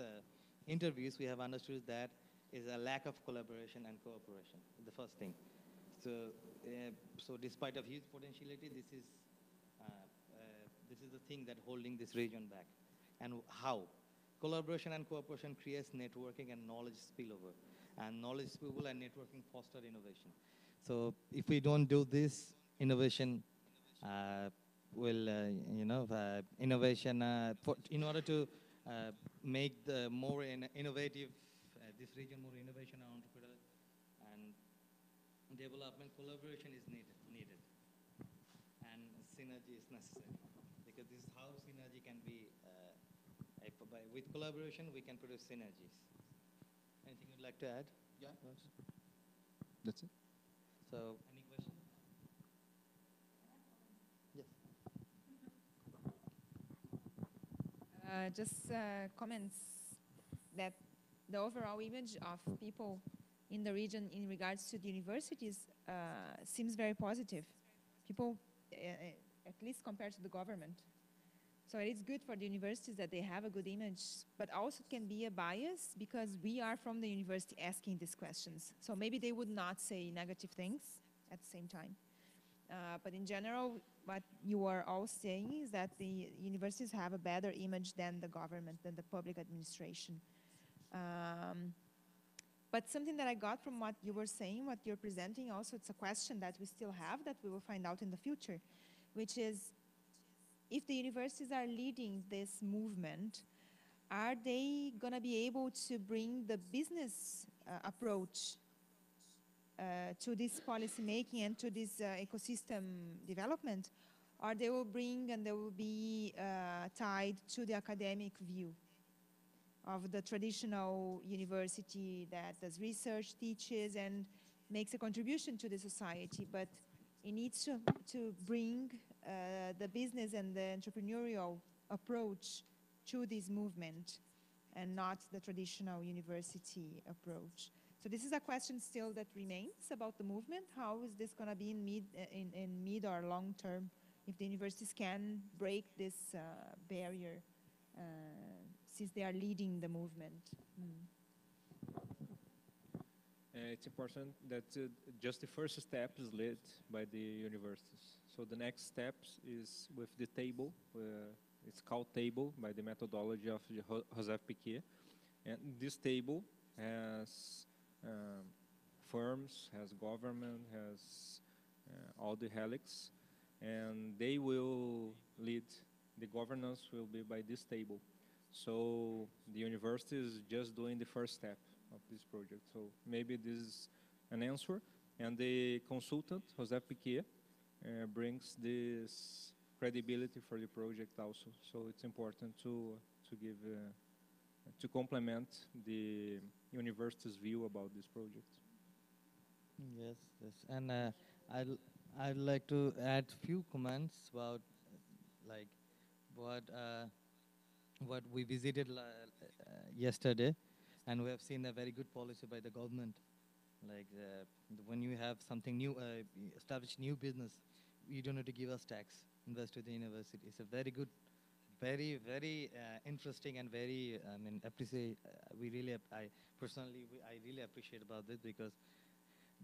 interviews, we have understood that is a lack of collaboration and cooperation. The first thing. So despite of huge potentiality, this is the thing that holding this region back. And how? Collaboration and cooperation creates networking and knowledge spillover. And knowledge spillover and networking foster innovation. So if we don't do this, innovation will, innovation, in order to make the more innovative, this region more innovation and entrepreneurial and development, collaboration is needed. And synergy is necessary. Because this is how synergy can be, with collaboration, we can produce synergies. Anything you'd like to add? Yeah. That's it. So, any questions? Yes. Just comments that the overall image of people in the region in regards to the universities seems very positive. People, at least compared to the government. So it is good for the universities that they have a good image, but also can be a bias because we are from the university asking these questions. So maybe they would not say negative things at the same time. But in general, what you are all saying is that the universities have a better image than the government, than the public administration. But something that I got from what you were saying, what you're presenting, also it's a question that we still have that we will find out in the future, which is, if the universities are leading this movement, are they going to be able to bring the business approach to this policy making and to this ecosystem development, or they will bring and they will be tied to the academic view of the traditional university that does research, teaches, and makes a contribution to the society, but it needs to bring the business and the entrepreneurial approach to this movement and not the traditional university approach. So this is a question still that remains about the movement. How is this going to be in mid or long term if the universities can break this barrier since they are leading the movement? It's important that just the first step is led by the universities. So the next steps is with the table. It's called table by the methodology of Joseph Piquet. And this table has firms, has government, has all the Helix, and they will lead the governance will be by this table. So the university is just doing the first step of this project. So maybe this is an answer. And the consultant, José Piquet, brings this credibility for the project also. So it's important to give to complement the university's view about this project. Yes, yes. And I'd like to add few comments about like what what we visited yesterday, and we have seen a very good policy by the government. Like when you have something new, establish new business, you don't have to give us tax. Invest with the university. It's a very good, very interesting and very I mean appreciate. I personally I really appreciate about this because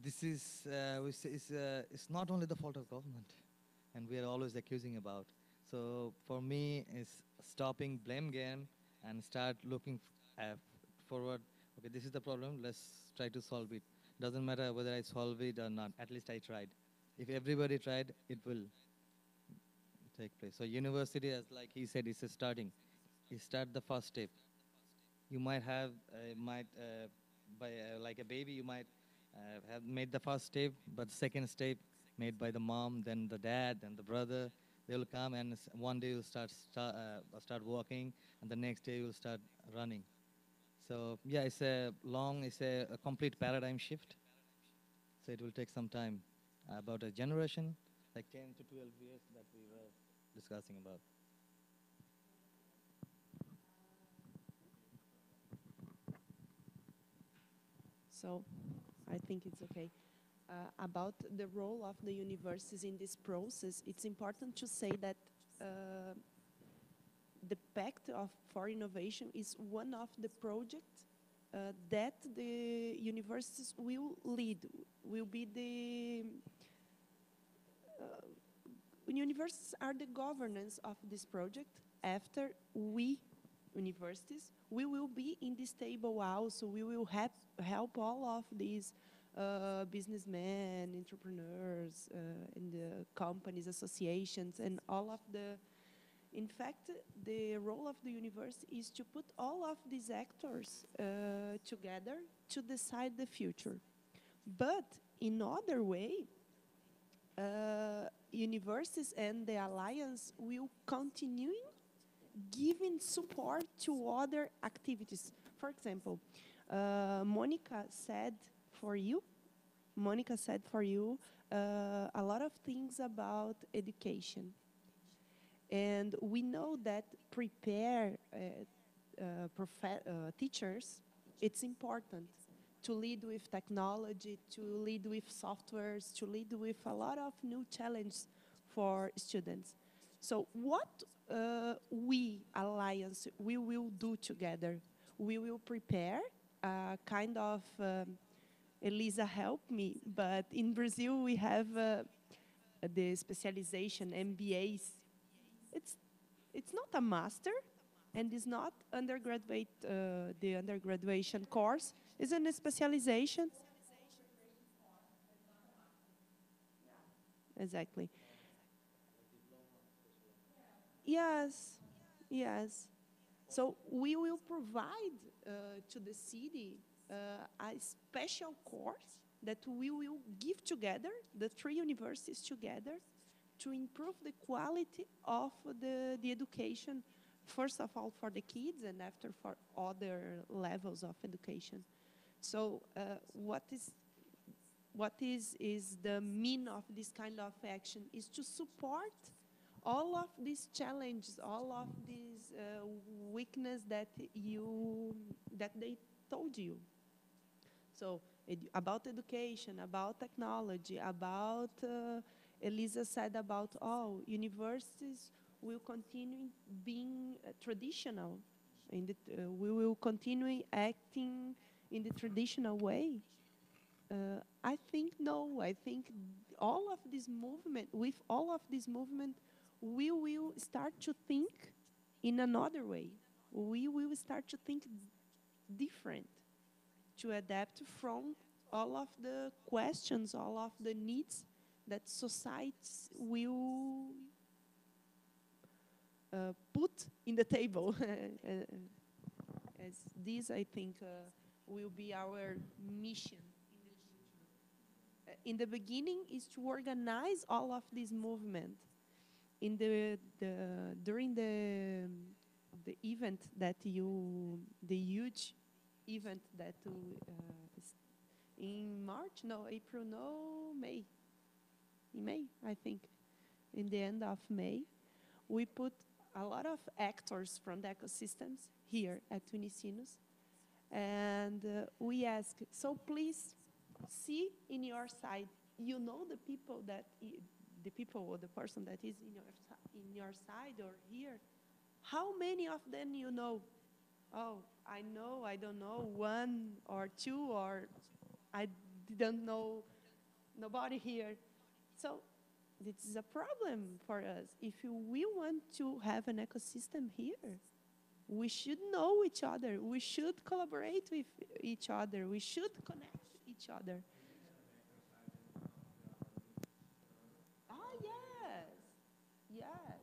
this is it's not only the fault of government, and we are always accusing about. So for me, it's stopping blame game and start looking forward. Okay, this is the problem. Let's try to solve it. Doesn't matter whether I solve it or not. At least I tried. If everybody tried, it will take place. So university, as like he said, is a starting. You start the first step. You might have by like a baby, you might have made the first step, but second step made by the mom, then the dad, then the brother. They will come, and one day you'll start walking, and the next day you'll start running. So yeah, it's a complete paradigm shift. So it will take some time, about a generation, like 10 to 12 years that we were discussing about. So I think it's okay. About the role of the universities in this process, it's important to say that the Pact for Innovation is one of the projects that the universities will lead, will be the universities are the governance of this project. After we, universities, we will be in this table also. We will help all of these businessmen, entrepreneurs, and the companies, associations, and all of the. In fact, the role of the university is to put all of these actors together to decide the future. But in other way, universities and the alliance will continue giving support to other activities. For example, Monica said for you a lot of things about education. And we know that prepare teachers, it's important to lead with technology, to lead with softwares, to lead with a lot of new challenges for students. So what we, Alliance, we will do together? We will prepare a kind of, Elisa help me, but in Brazil we have the specialization, MBAs. It's not a master, and it's not undergraduate, the undergraduation course. It's a specialization. Exactly. Yes, yes. So we will provide to the city a special course that we will give together, the three universities together, to improve the quality of the education, first of all for the kids and after for other levels of education. So what is the mean of this kind of action is to support all of these challenges, all of these weakness that they told you. So about education, about technology, about Elisa said about universities will continue being traditional. We will continue acting in the traditional way. I think no. I think all of this movement, with all of this movement, we will start to think in another way. We will start to think different, to adapt from all of the questions, all of the needs that societies will put in the table. As this, I think, will be our mission in the future. In the beginning, is to organize all of this movement. In during the event that the huge event that is in March, no, April, no, May. In May, I think, in the end of May, we put a lot of actors from the ecosystems here at Unicinos, and we ask, so please see in your side, you know the people that, the people or the person that is in your side or here, how many of them you know? Oh, I know, I don't know, one or two, or I didn't know nobody here. So this is a problem for us. If we want to have an ecosystem here, we should know each other. We should collaborate with each other. We should connect each other. Ah, yes. Yes.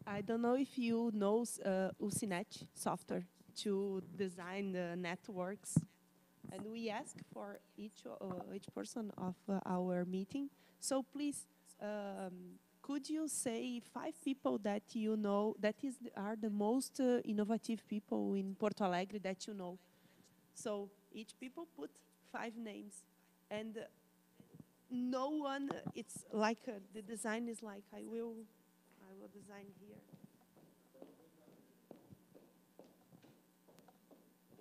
I don't know if you know Usinet software to design the networks. And we ask for each person of our meeting. So please, could you say 5 people that you know that are the most innovative people in Porto Alegre that you know? So each people put 5 names, and no one. It's like the design is like I will design here.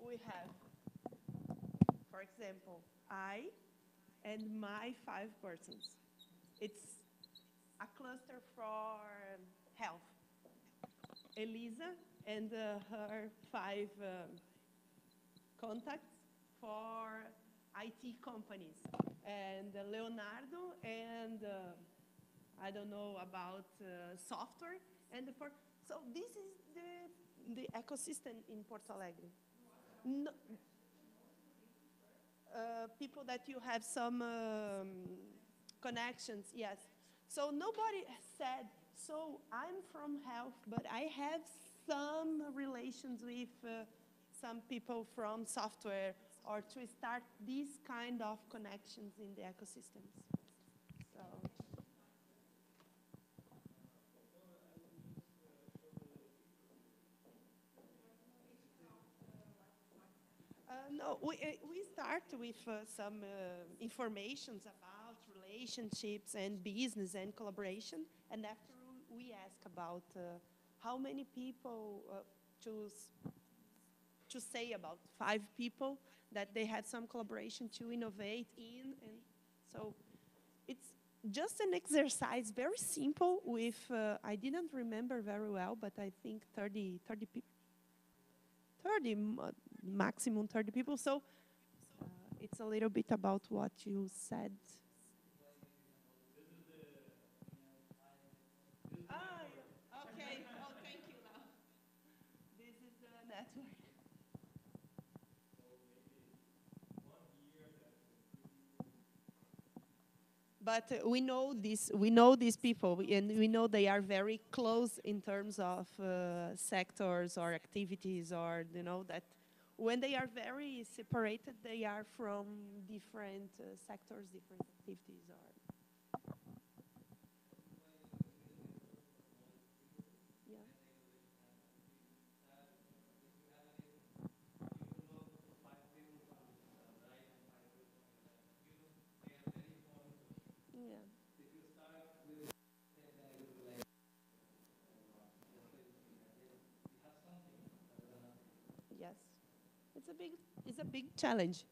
We have, for example, I and my 5 persons. It's a cluster for health. Elisa and her 5 contacts for IT companies. And Leonardo and I don't know about software. So this is the ecosystem in Porto Alegre. No, people that you have some connections, yes. So nobody said, so I'm from health, but I have some relations with some people from software, or to start these kind of connections in the ecosystems. So. No, we start with some informations about relationships and business and collaboration, and after we ask about how many people to say about 5 people that they had some collaboration to innovate in, and so it's just an exercise, very simple. With I didn't remember very well, but I think 30 people. 30, maximum 30 people. So it's a little bit about what you said. Ah, okay. Oh, thank you. Now, this is the network. But we know this. We know these people, and we know they are very close in terms of sectors or activities, or that when they are very separated, they are from different sectors, different activities. Yeah. Yes. It's a big challenge.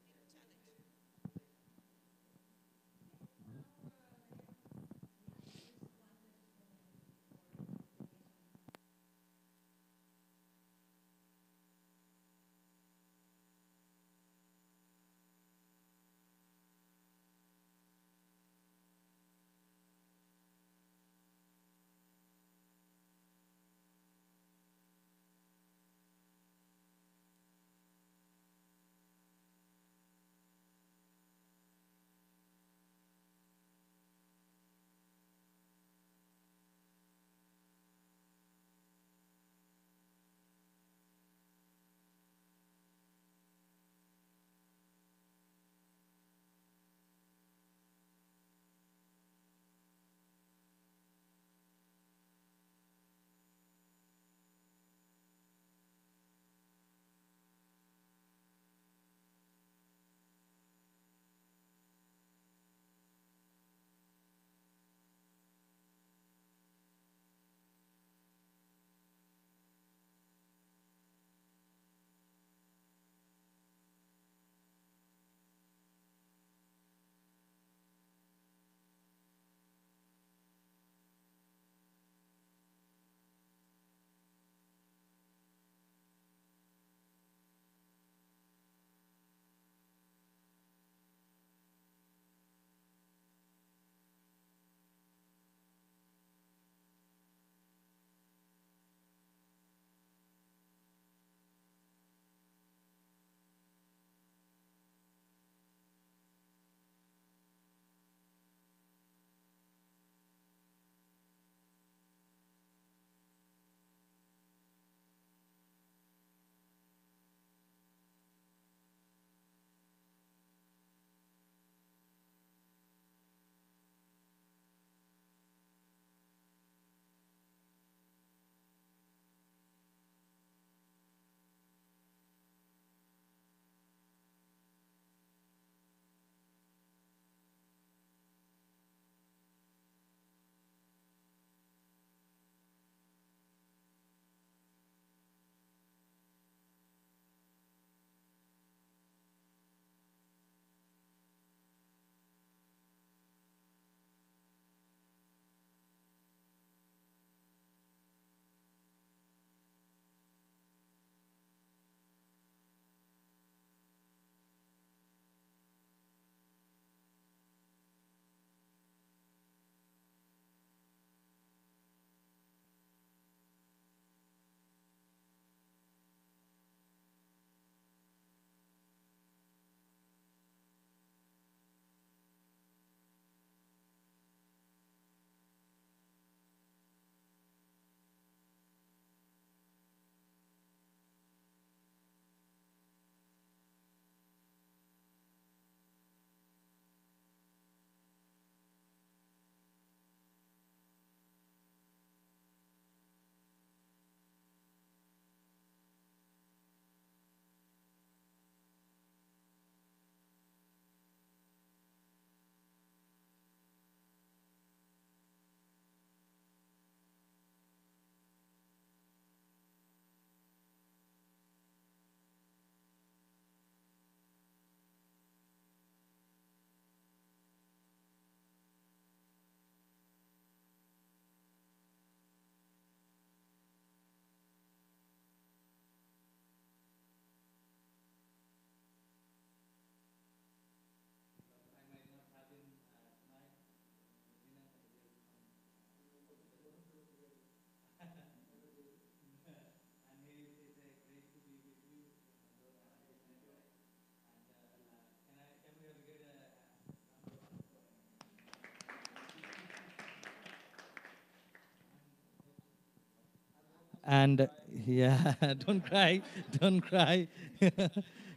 And yeah, don't cry, don't cry.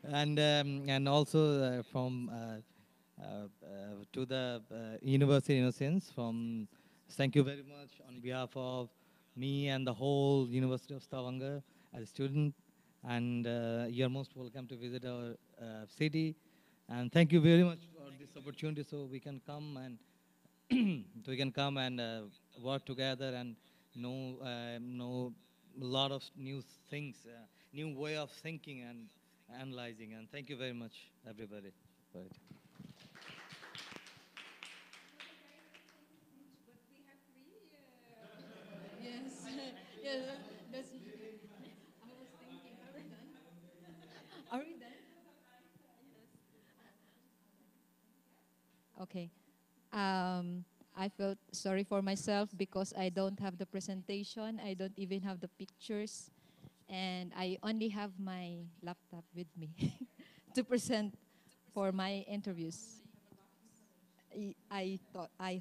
And also from to the University Innocence from thank you very much on behalf of me and the whole University of Stavanger as a student. And you're most welcome to visit our city. And thank you very much for this opportunity, so we can come and work together and know a lot of new things, new way of thinking and analyzing. And thank you very much, everybody. For it. Yes. Yeah, that's. I was thinking, are we done? Are we done? Okay. I felt sorry for myself because I don't have the presentation. I don't even have the pictures. And I only have my laptop with me to present for my interviews. I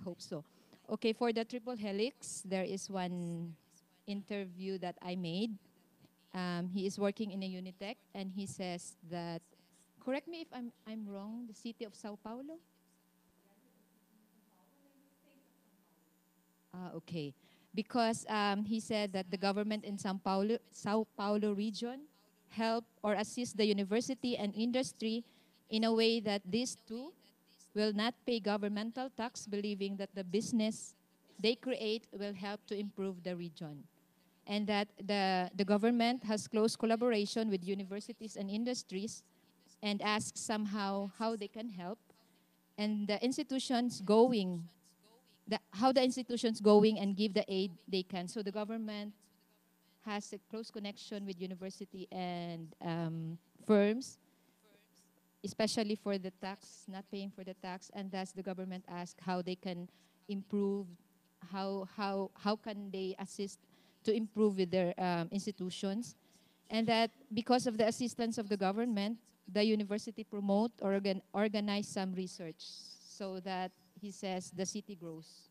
hope so. Okay, for the triple helix, there is one interview that I made. He is working in a Unitech, and he says that, correct me if I'm wrong, the city of Sao Paulo? Okay. Because he said that the government in Sao Paulo region help or assist the university and industry in a way that these two will not pay governmental tax, believing that the business they create will help to improve the region. And that the government has close collaboration with universities and industries and asks somehow how they can help. And the institutions going how the institutions going and give the aid they can. So the government has a close connection with university and firms, especially for the tax, not paying for the tax, and thus the government asks how they can improve, how can they assist to improve with their institutions, and that because of the assistance of the government, the university promote or organize some research so that he says the city grows.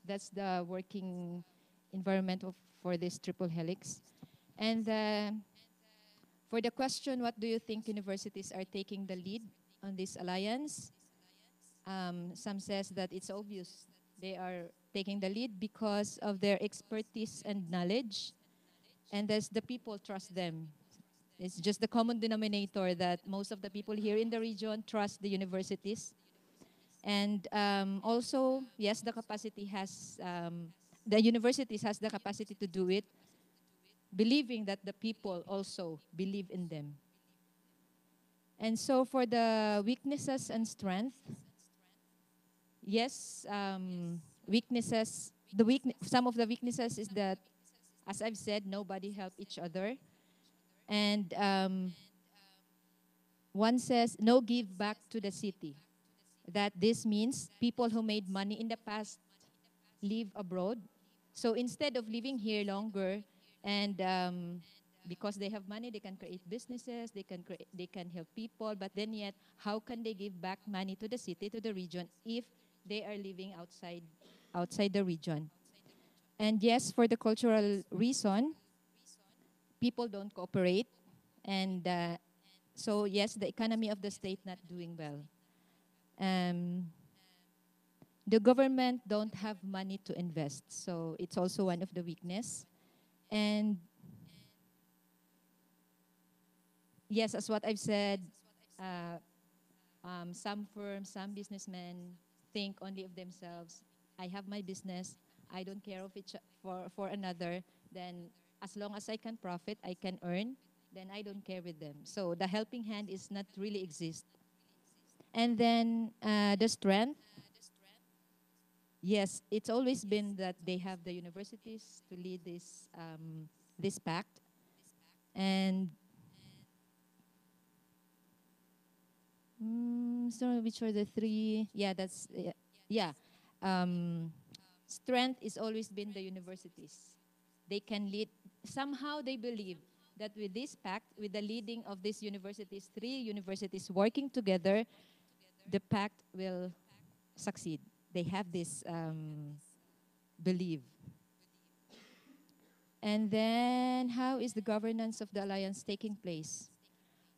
That's the working environment for this triple helix. And for the question, what do you think universities are taking the lead on this alliance? Some says that it's obvious they are taking the lead because of their expertise and knowledge, and as the people trust them. It's just the common denominator that most of the people here in the region trust the universities. And also, yes, the universities has the capacity to do it, believing that the people also believe in them. And so for the weaknesses and strength, yes, some of the weaknesses is that, as I've said, nobody help each other. And one says, no give back to the city. That this means people who made money in the past live abroad. So instead of living here longer, and because they have money, they can create businesses, they can help people. But then yet, how can they give back money to the city, to the region, if they are living outside the region? And yes, for the cultural reason, people don't cooperate, and so yes, the economy of the state not doing well. The government don't have money to invest, so it's also one of the weakness. And yes, as what I've said, some firms, some businessmen think only of themselves. I have my business. I don't care of for another. Then as long as I can profit, I can earn, then I don't care with them. So the helping hand is not really exist. And then the strength, yes, it's always been that they have the universities to lead this pact. And so which are the three? Yeah, that's, yeah. Strength is always been the universities. They can lead, somehow they believe that with this pact, with the leading of these universities, 3 universities working together, the pact will succeed. They have this belief. And then, how is the governance of the alliance taking place?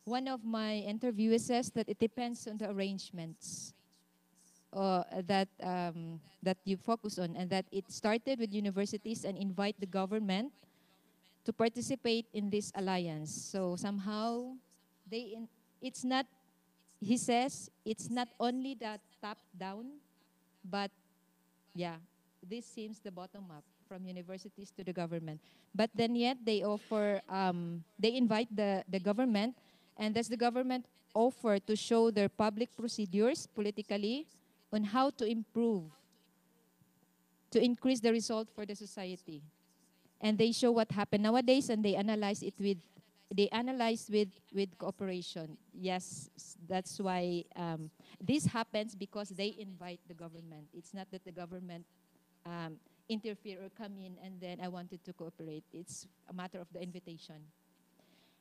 One of my interviewers says that it depends on the arrangements that you focus on, and that it started with universities and invite the government to participate in this alliance. So somehow, it's not, he says, it's not only the top down, but yeah, this seems the bottom up from universities to the government. But then yet they offer, they invite the government, and that's the government offer to show their public procedures politically on how to improve, to increase the result for the society. And they show what happened nowadays, and they analyze it with, they analyze with cooperation. Yes, that's why this happens, because they invite the government. It's not that the government interfere or come in and then I wanted to cooperate. It's a matter of the invitation.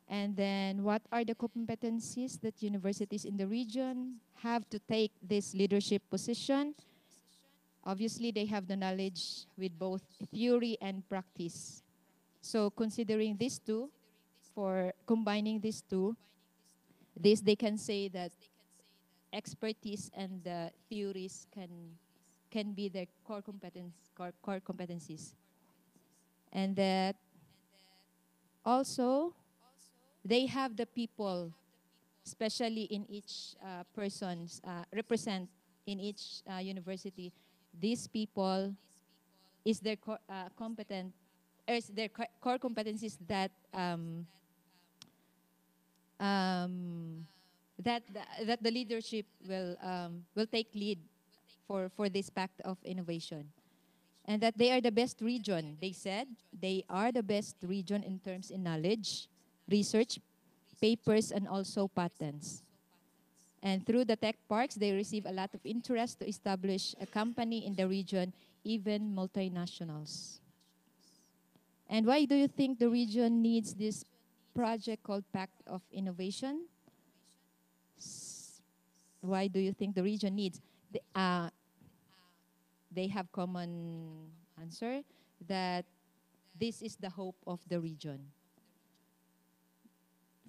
And then what are the competencies that universities in the region have to take this leadership position? Obviously, they have the knowledge with both theory and practice. So considering these two, for combining these two, this they can say that expertise and the theories can be their core competencies. And that also they have the people, especially in each person's represent in each university. These people is their competent, is their core competencies that that the leadership will take lead for this pact of innovation. And that they are the best region. They said they are the best region in terms in knowledge, research, papers, and also patents. And through the tech parks, they receive a lot of interest to establish a company in the region, even multinationals. And why do you think the region needs this project called Pact of Innovation? Why do you think the region needs? They have common answer that this is the hope of the region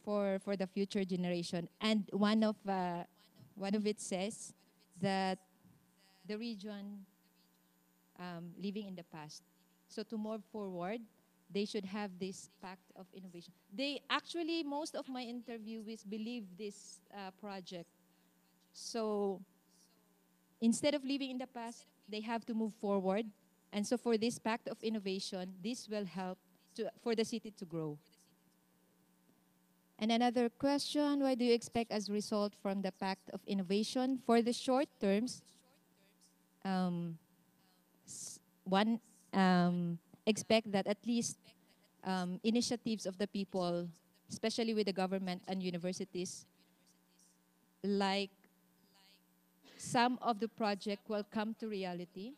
for the future generation. And one of it says that the region living in the past. So to move forward, they should have this pact of innovation. They actually, most of my interviewees believe this project. So instead of living in the past, they have to move forward. And so for this pact of innovation, this will help for the city to grow. And another question, why do you expect as a result from the pact of innovation? For the short terms, one expect that at least initiatives of the people, especially with the government and universities, like some of the project will come to reality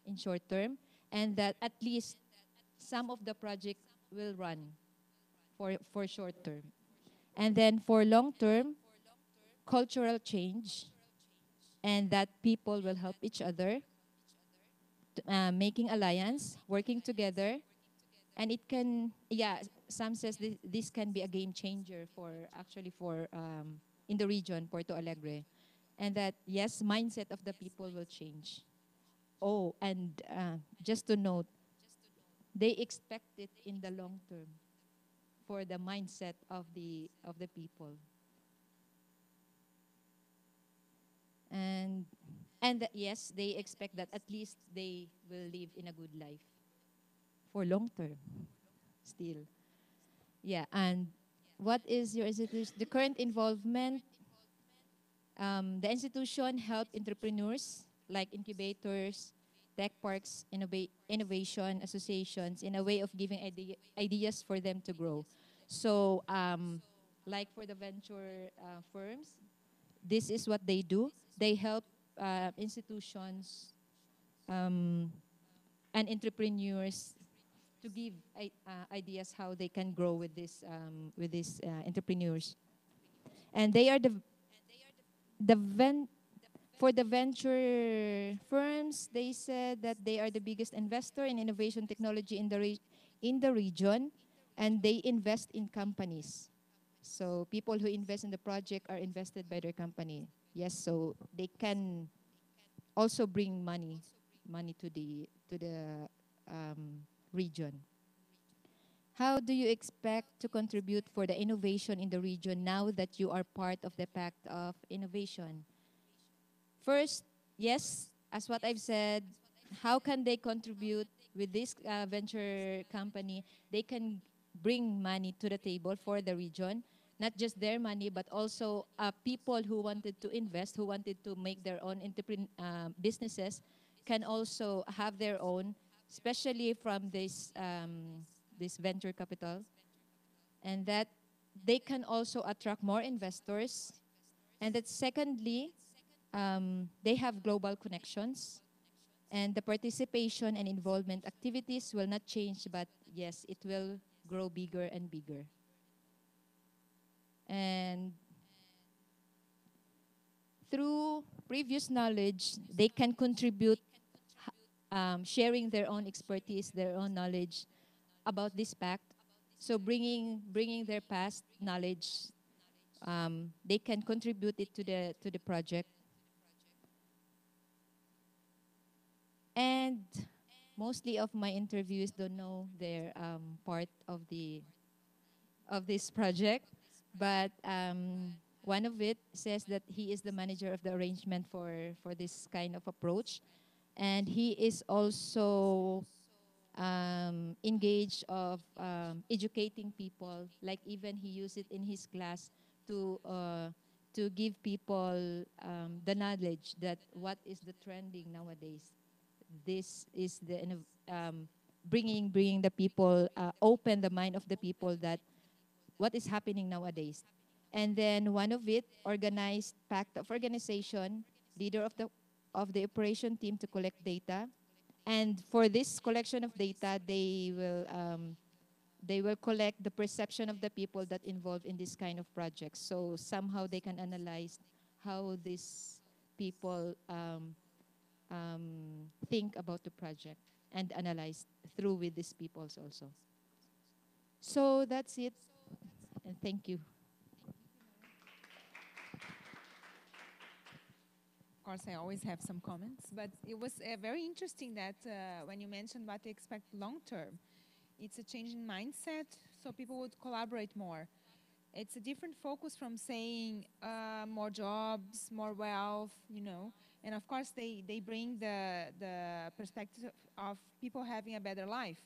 in short term, and that at least some of the project will run for short term. And then for long term, cultural change, and that people will help each other, making alliance, working together, and it can, yeah, some says this can be a game changer for in the region, Porto Alegre. And that, yes, mindset of the people will change. Oh, and just to note, they expect it in the long term for the mindset of the people. And yes, they expect that at least they will live in a good life for long term still. Yeah, and what is your institution? The current involvement, the institution help entrepreneurs like incubators, tech parks, innovation associations in a way of giving ideas for them to grow. So like for the venture firms, this is what they do. They help institutions and entrepreneurs to give ideas how they can grow with these entrepreneurs. And they are For the venture firms, they said that they are the biggest investor in innovation technology in the region, and they invest in companies. So people who invest in the project are invested by their company. Yes, so they can also bring money to the region. How do you expect to contribute for the innovation in the region now that you are part of the Pact of Innovation? First, yes, as what I've said, how can they contribute with this venture company? They can bring money to the table for the region, not just their money, but also people who wanted to invest, who wanted to make their own businesses, can also have their own, especially from this venture capital, and that they can also attract more investors, and that secondly, they have global connections, and the participation and involvement activities will not change, but yes, it will grow bigger and bigger. And through previous knowledge, they can contribute, sharing their own expertise, their own knowledge about this pact. So bringing their past knowledge, they can contribute it to the project. And mostly of my interviews don't know they're part of this project, but one of it says that he is the manager of the arrangement for this kind of approach, and he is also engaged of educating people. Like even he used it in his class to give people the knowledge that what is the trending nowadays. This is the bringing the people, open the mind of the people that what is happening nowadays. And then one of it, organized pact of organization, leader of the operation team to collect data. And for this collection of data, they will collect the perception of the people that involved in this kind of projects. So somehow they can analyze how these people think about the project and analyze through with these peoples also. So that's it, and thank you. Of course, I always have some comments, but it was very interesting that when you mentioned what to expect long term, it's a change in mindset, so people would collaborate more. It's a different focus from saying more jobs, more wealth, and of course they bring the perspective of people having a better life.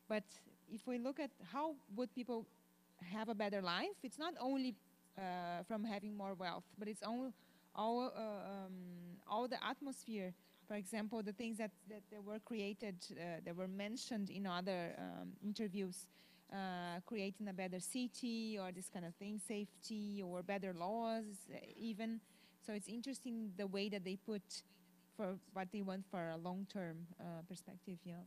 But if we look at how would people have a better life, it's not only from having more wealth, but it's all the atmosphere. For example, the things that were created, that were mentioned in other interviews, creating a better city or this kind of thing, safety or better laws even. So it's interesting the way that they put for what they want for a long-term perspective. Yeah.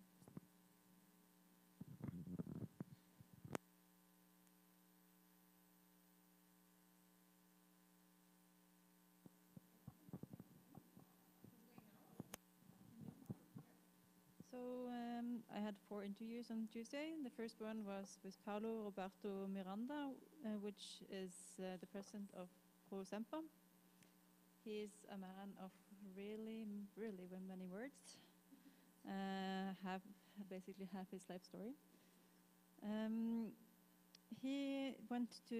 So I had 4 interviews on Tuesday. The first one was with Paulo Roberto Miranda, which is the president of ProSempa. He is a man of really many words. Basically half his life story. He went to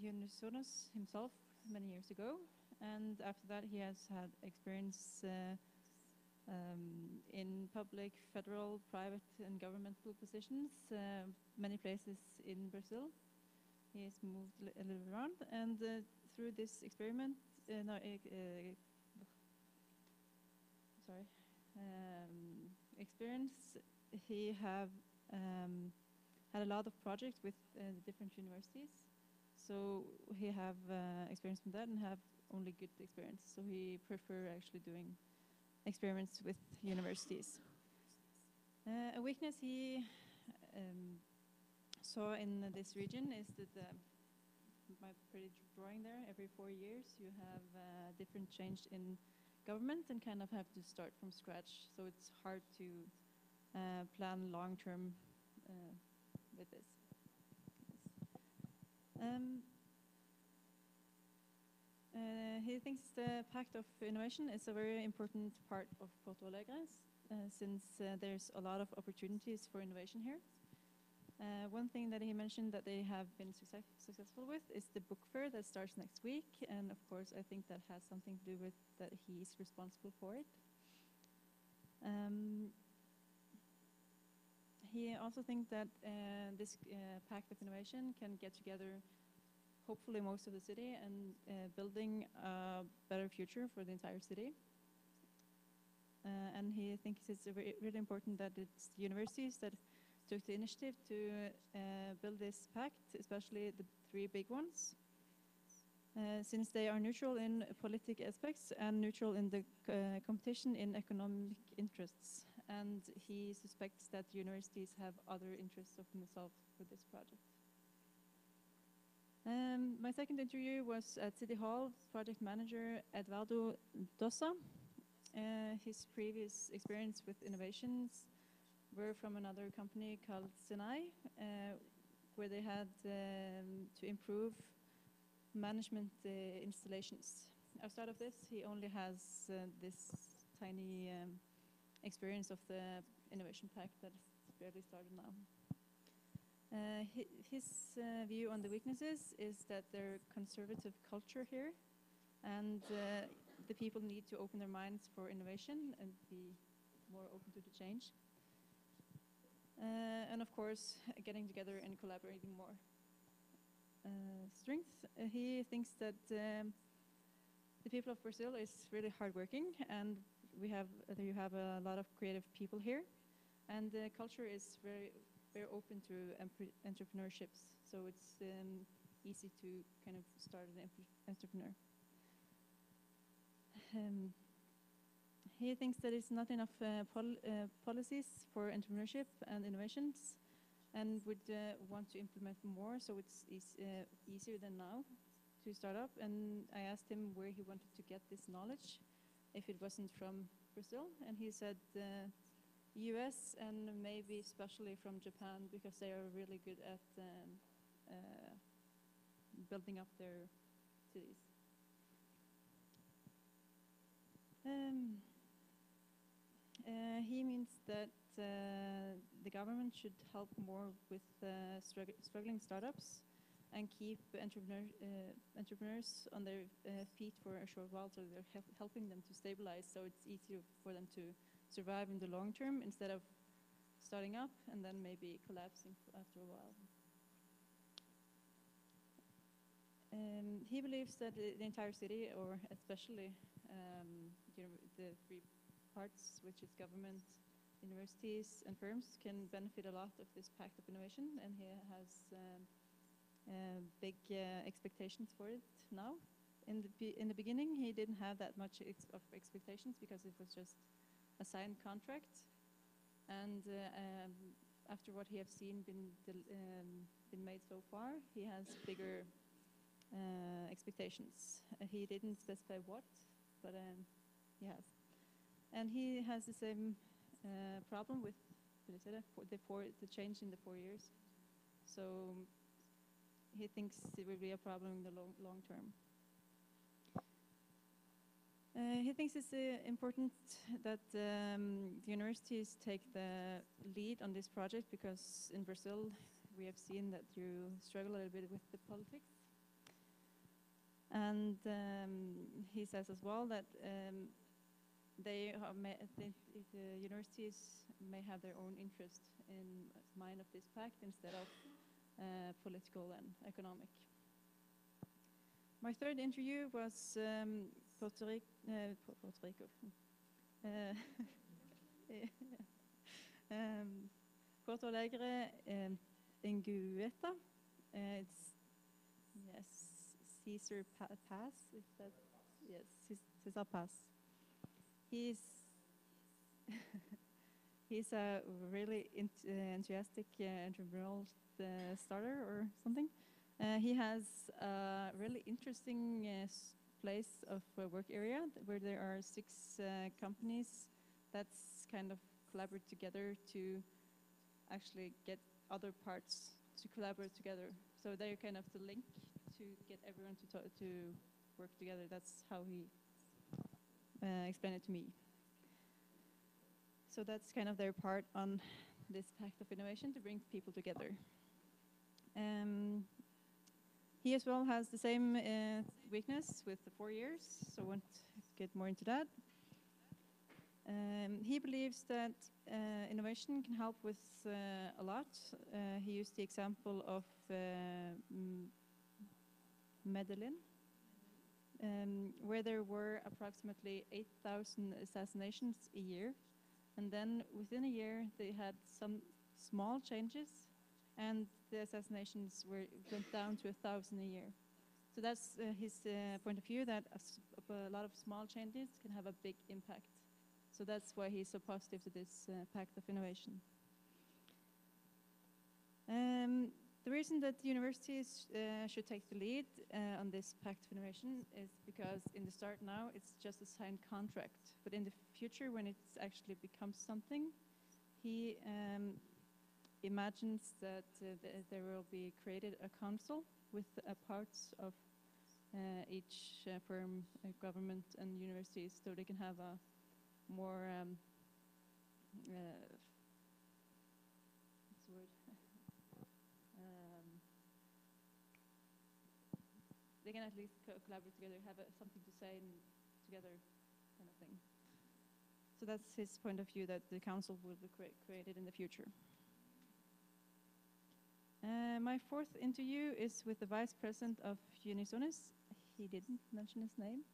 Unisonos himself many years ago, and after that he has had experience in public, federal, private, and governmental positions, many places in Brazil. He has moved a little around, and through this experience, he have had a lot of projects with different universities. So he have experience from that and have only good experience. So he prefer actually doing experiments with universities. A weakness he saw in this region is that my pretty drawing there, every 4 years you have different change in government and kind of have to start from scratch. So it's hard to plan long term with this. He thinks the Pact of Innovation is a very important part of Porto Alegre, since there's a lot of opportunities for innovation here. One thing that he mentioned that they have been successful with is the book fair that starts next week, and of course I think that has something to do with that he's responsible for it. He also thinks that this Pact of Innovation can get together hopefully most of the city and building a better future for the entire city. And he thinks it's really important that it's universities that took the initiative to build this pact, especially the three big ones, since they are neutral in political aspects and neutral in the competition in economic interests. And he suspects that universities have other interests of themselves with this project. My second interview was at City Hall, project manager Eduardo Dossa. His previous experience with innovations were from another company called Sinai, where they had to improve management installations. Outside of this, he only has this tiny experience of the innovation pact that is barely started now. His view on the weaknesses is that there's conservative culture here, and the people need to open their minds for innovation and be more open to the change. And of course, getting together and collaborating more. Strength, he thinks that the people of Brazil is really hardworking, and you have a lot of creative people here, and the culture is very open to entrepreneurships, so it's easy to kind of start an entrepreneur. He thinks that it's not enough policies for entrepreneurship and innovations, and would want to implement more, so it's easier than now to start up. And I asked him where he wanted to get this knowledge, if it wasn't from Brazil, and he said US and maybe especially from Japan, because they are really good at building up their cities. He means that the government should help more with struggling startups and keep entrepreneurs on their feet for a short while, so they're helping them to stabilize, so it's easier for them to survive in the long term instead of starting up and then maybe collapsing after a while. He believes that the entire city, or especially the three parts, which is government, universities, and firms, can benefit a lot of this Pact of Innovation, and he has big expectations for it now. In the beginning, he didn't have that much of expectations because it was just a signed contract, and after what he has seen been made so far, he has bigger expectations. He didn't specify what, but he has. And he has the same problem with the change in the 4 years. So he thinks it will be a problem in the long term. He thinks it's important that the universities take the lead on this project, because in Brazil we have seen that you struggle a little bit with the politics. And he says as well that the universities may have their own interest in mind of this pact instead of political and economic. My third interview was Puerto Rico. Porto Alegre Ingueta. It's Caesar Pass. Is that Caesar Pass? He's a really enthusiastic entrepreneurial starter or something. He has a really interesting place of work area where there are 6 companies that's kind of collaborate together to actually get other parts to collaborate together. So they're kind of the link to get everyone to work together. That's how he explained it to me. So that's kind of their part on this Pact of Innovation, to bring people together. He as well has the same weakness with the 4 years, so I won't get more into that. He believes that innovation can help with a lot. He used the example of Medellin, where there were approximately 8,000 assassinations a year. And then within a year, they had some small changes, and the assassinations went down to 1,000 a year. So that's his point of view, that a lot of small changes can have a big impact. So that's why he's so positive to this Pact of Innovation. The reason that universities should take the lead on this Pact of Innovation is because in the start now, it's just a signed contract. But in the future, when it actually becomes something, he imagines that there will be created a council with parts of each firm, government and universities, so they can have a more what's the word? They can at least collaborate together, have something to say and together, kind of thing. So that's his point of view, that the council will be created in the future. My 4th interview is with the vice president of Unisonis. He didn't mention his name.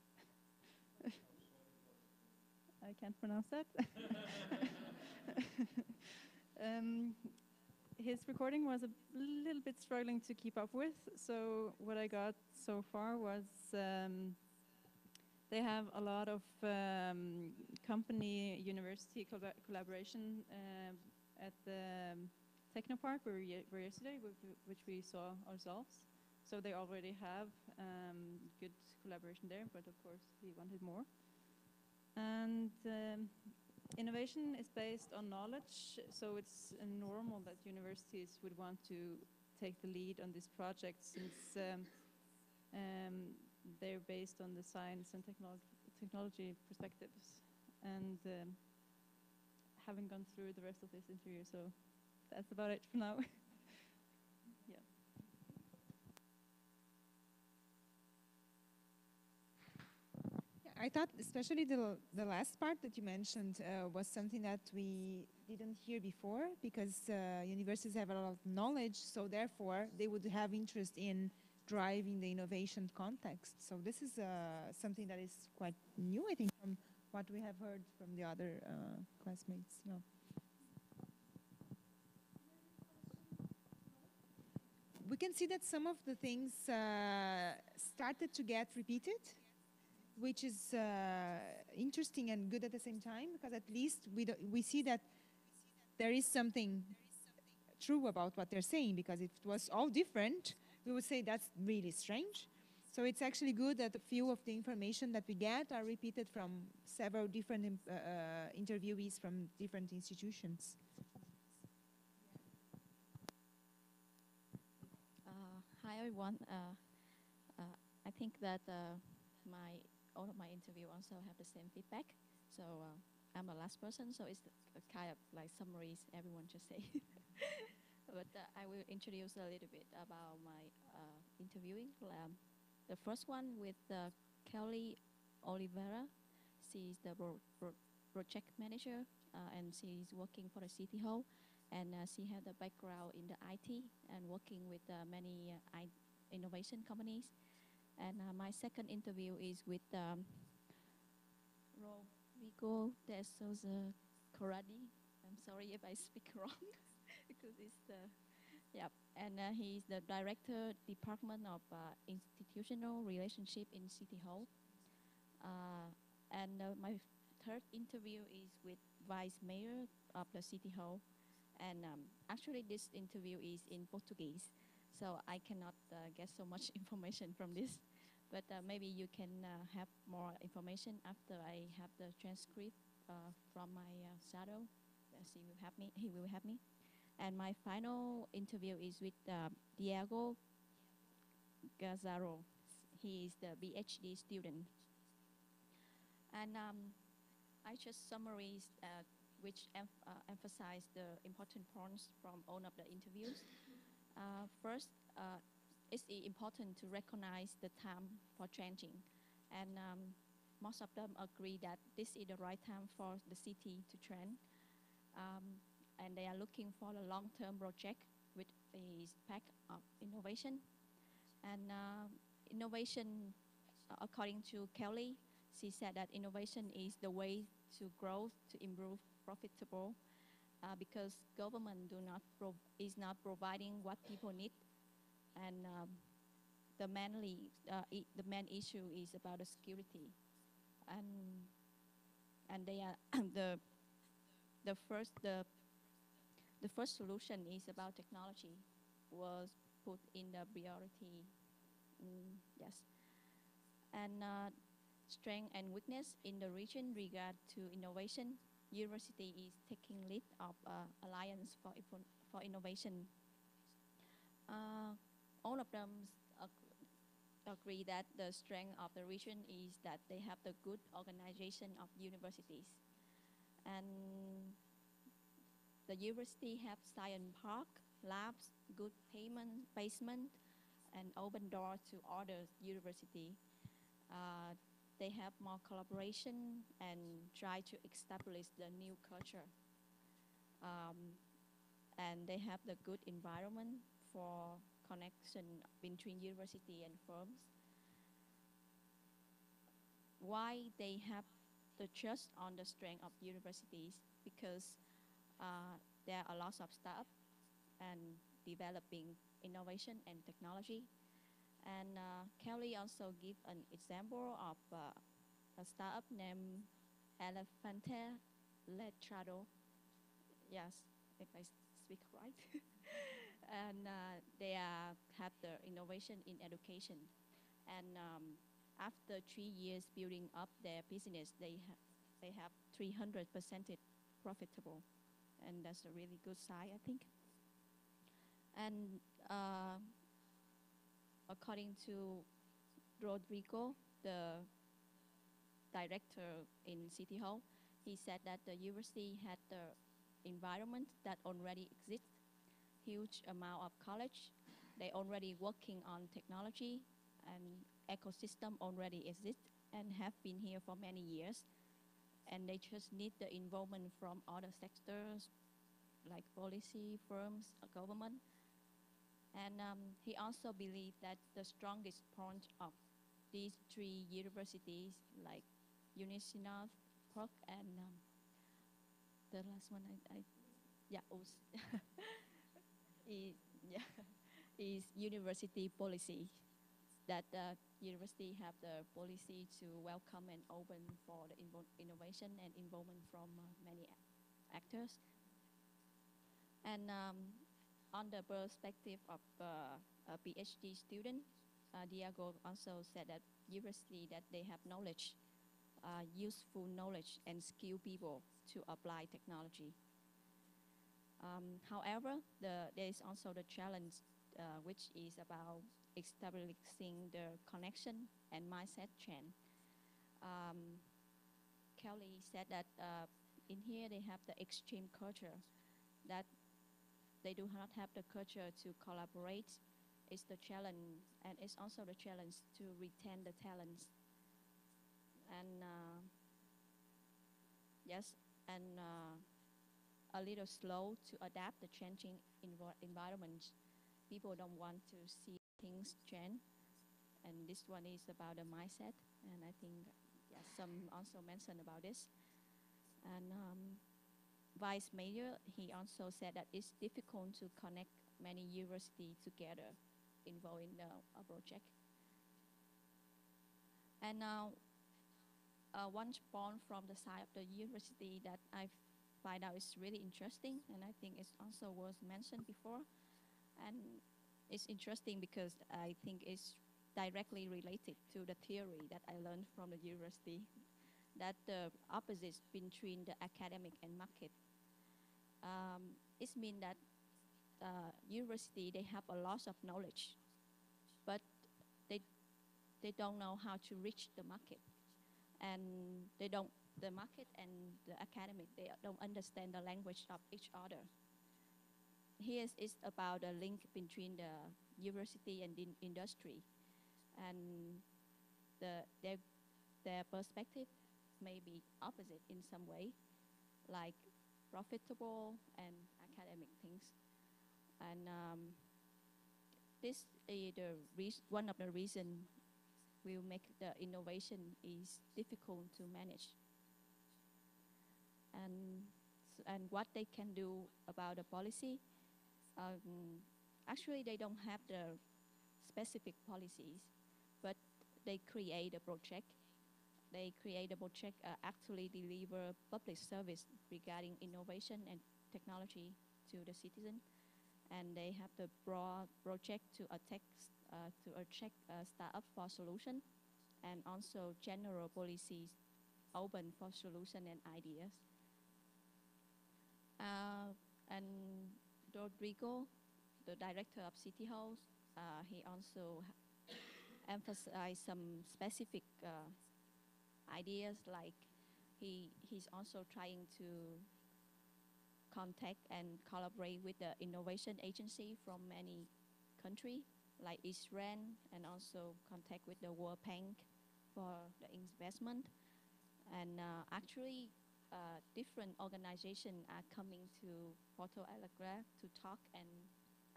I can't pronounce that. His recording was a little bit struggling to keep up with, so what I got so far was they have a lot of company-university collaboration at the Technopark where we were yesterday, which we saw ourselves. So they already have good collaboration there, but of course we wanted more. And innovation is based on knowledge, so it's normal that universities would want to take the lead on this project, since they're based on the science and technology perspectives. And haven't gone through the rest of this interview, so that's about it for now. Yeah. I thought especially the last part that you mentioned was something that we didn't hear before, because universities have a lot of knowledge, so therefore they would have interest in driving the innovation context. So this is something that is quite new, I think, from what we have heard from the other classmates. Yeah. We can see that some of the things started to get repeated, which is interesting and good at the same time, because at least we see that there is something true about what they're saying, because if it was all different, we would say that's really strange. So it's actually good that a few of the information that we get are repeated from several different interviewees from different institutions. Hi everyone. I think that all of my interview also have the same feedback. So I'm the last person, so it's kind of like summaries everyone just say. But I will introduce a little bit about my interviewing. The first one with Kelly Oliveira. She's the project manager, and she's working for the City Hall. And she had a background in the IT and working with many innovation companies. And my second interview is with Rodrigo de Souza Corradi. I'm sorry if I speak wrong, because it's and he's the director, Department of Institutional Relationship in City Hall. And my third interview is with Vice Mayor of the City Hall. And actually, this interview is in Portuguese, so I cannot get so much information from this. but maybe you can have more information after I have the transcript from my shadow. He will help me. He will help me. And my final interview is with Diego Gazzaro. He is the PhD student. And I just summarize which emphasize the important points from all of the interviews. First, it's important to recognize the time for changing. And most of them agree that this is the right time for the city to trend. And they are looking for a long-term project which is packed of innovation. And innovation, according to Kelly, she said that innovation is the way to grow, to improve profitable, because government is not providing what people need. And the main issue is about the security. And they are the first solution is about technology was put in the priority. Yes. And strength and weakness in the region regard to innovation. University is taking lead of Alliance for Innovation. All of them agree that the strength of the region is that they have the good organization of universities. And the university have science park, labs, good payment, basement, and open door to other university. They have more collaboration and try to establish the new culture. And they have the good environment for connection between university and firms. Why they have the trust on the strength of universities? Because there are lots of startups and developing innovation and technology. And Kelly also give an example of a startup named Elefante Letrado. Yes, if I speak right. And they have the innovation in education. And after 3 years building up their business, they have 300% profitable. And that's a really good sign, I think. And according to Rodrigo, the director in City Hall, he said that the university had the environment that already exists, huge amount of college. They already working on technology, and ecosystem already exists and have been here for many years. And they just need the involvement from other sectors like policy, firms, government. And he also believed that the strongest point of these 3 universities, like UNICEF, PROC, and the last one, is university policy. That university have the policy to welcome and open for the innovation and involvement from many actors. And on the perspective of a PhD student, Diego also said that university that they have knowledge, useful knowledge and skilled people to apply technology. However, there is also the challenge, which is about establishing the connection and mindset change. Kelly said that in here they have the extreme culture, that they do not have the culture to collaborate. It's the challenge, and it's also the challenge to retain the talents. And yes, and a little slow to adapt the changing environment. People don't want to see things change, and this one is about the mindset. And I think some also mentioned about this. And Vice Mayor, he also said that it's difficult to connect many universities together involved in a project. And now, one point from the side of the university that I find out is really interesting, and I think it also was mentioned before. And it's interesting because I think it's directly related to the theory that I learned from the university, that the opposites between the academic and market. It means that university, they have a lot of knowledge, but they don't know how to reach the market. And the market and the academic, they don't understand the language of each other. Here is about the link between the university and the industry. And their perspective may be opposite in some way, like profitable and academic things. And this is one of the reasons will make the innovation is difficult to manage. And what they can do about the policy, actually they don't have the specific policies, but they create a project. They create a project actually deliver public service regarding innovation and technology to the citizen. And they have the broad project to attract startup for solution, and also general policies open for solution and ideas. And Rodrigo, the director of City Hall, he also emphasized some specific ideas, like he's also trying to contact and collaborate with the innovation agency from many countries, like Israel, and also contact with the World Bank for the investment. And actually, different organizations are coming to Porto Alegre to talk and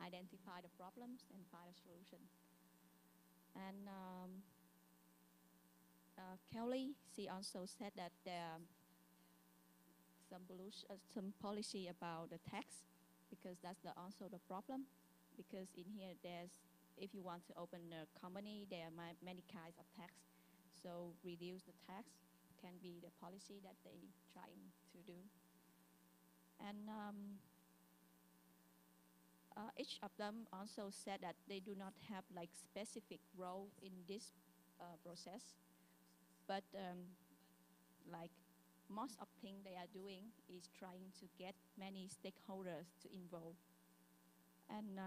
identify the problems and find a solution. And Kelly, she also said that there are some policy about the tax, because that's also the problem. Because in here, if you want to open a company, there are many kinds of tax. So reduce the tax can be the policy that they trying to do. And each of them also said that they do not have like specific role in this process, but like most of things they are doing is trying to get many stakeholders to involve. And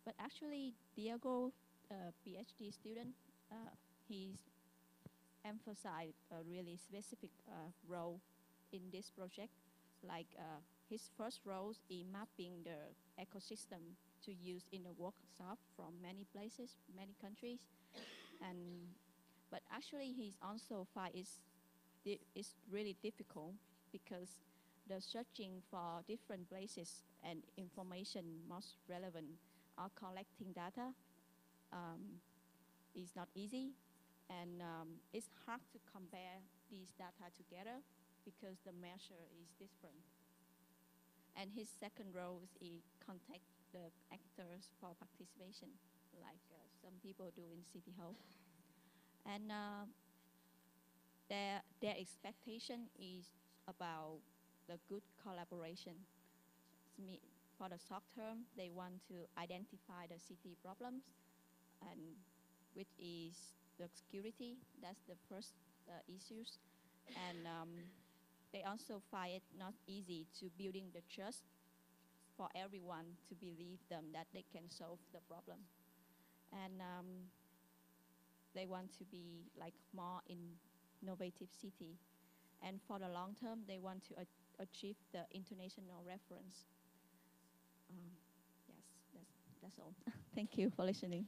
but actually, Diego, PhD student, he's emphasized a really specific role in this project. Like his first role is mapping the ecosystem to use in the workshop from many places, many countries. But actually, he's also find it's really difficult, because the searching for different places and information most relevant or collecting data is not easy. And it's hard to compare these data together because the measure is different. And his second role is contact the actors for participation, like some people do in City Hall. And their expectation is about the good collaboration. For the short term, they want to identify the city problems, and which is the security. That's the first issues. And they also find it not easy to building the trust for everyone to believe them that they can solve the problem. And they want to be like more innovative city. And for the long term, they want to achieve the international reference. Yes, that's all. Thank you for listening.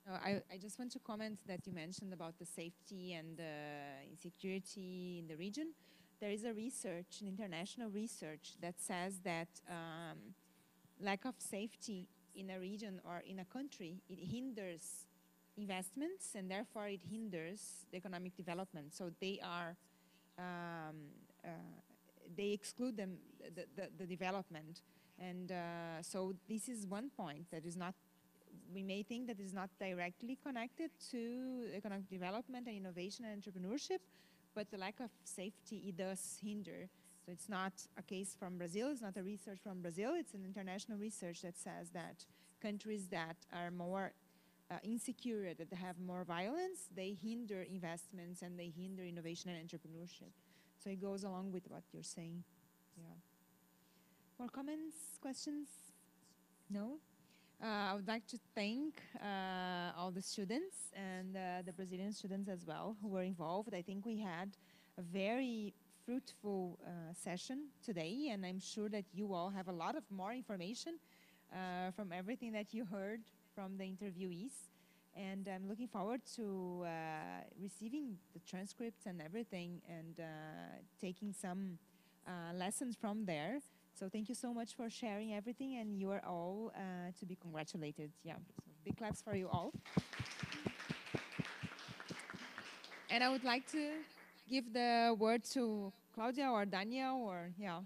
I just want to comment that you mentioned about the safety and the insecurity in the region. There is a research, an international research, that says that lack of safety in a region or in a country, it hinders investments, and therefore it hinders the economic development. So they exclude them, the development. And so this is one point that is not, we may think that is not directly connected to economic development and innovation and entrepreneurship, but the lack of safety, it does hinder So it's not a case from Brazil, it's not a research from Brazil, it's an international research that says that countries that are more insecure, that have more violence, they hinder investments and they hinder innovation and entrepreneurship. So it goes along with what you're saying. Yeah. More comments, questions? No? I would like to thank all the students and the Brazilian students as well who were involved. I think we had a very fruitful session today, and I'm sure that you all have a lot of more information from everything that you heard from the interviewees. And I'm looking forward to receiving the transcripts and everything and taking some lessons from there. So thank you so much for sharing everything, and you are all to be congratulated. Yeah, so big claps for you all. And I would like to give the word to Claudia or Daniel or, yeah.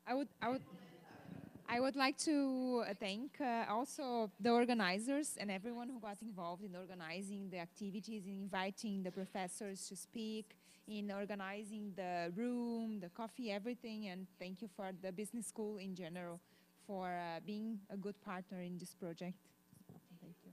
I would, I would, I would like to thank also the organizers and everyone who got involved in organizing the activities, in inviting the professors to speak, in organizing the room, the coffee, everything. And thank you for the business school in general for being a good partner in this project. Thank you.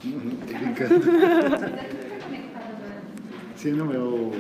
Brincando. Sim, no meu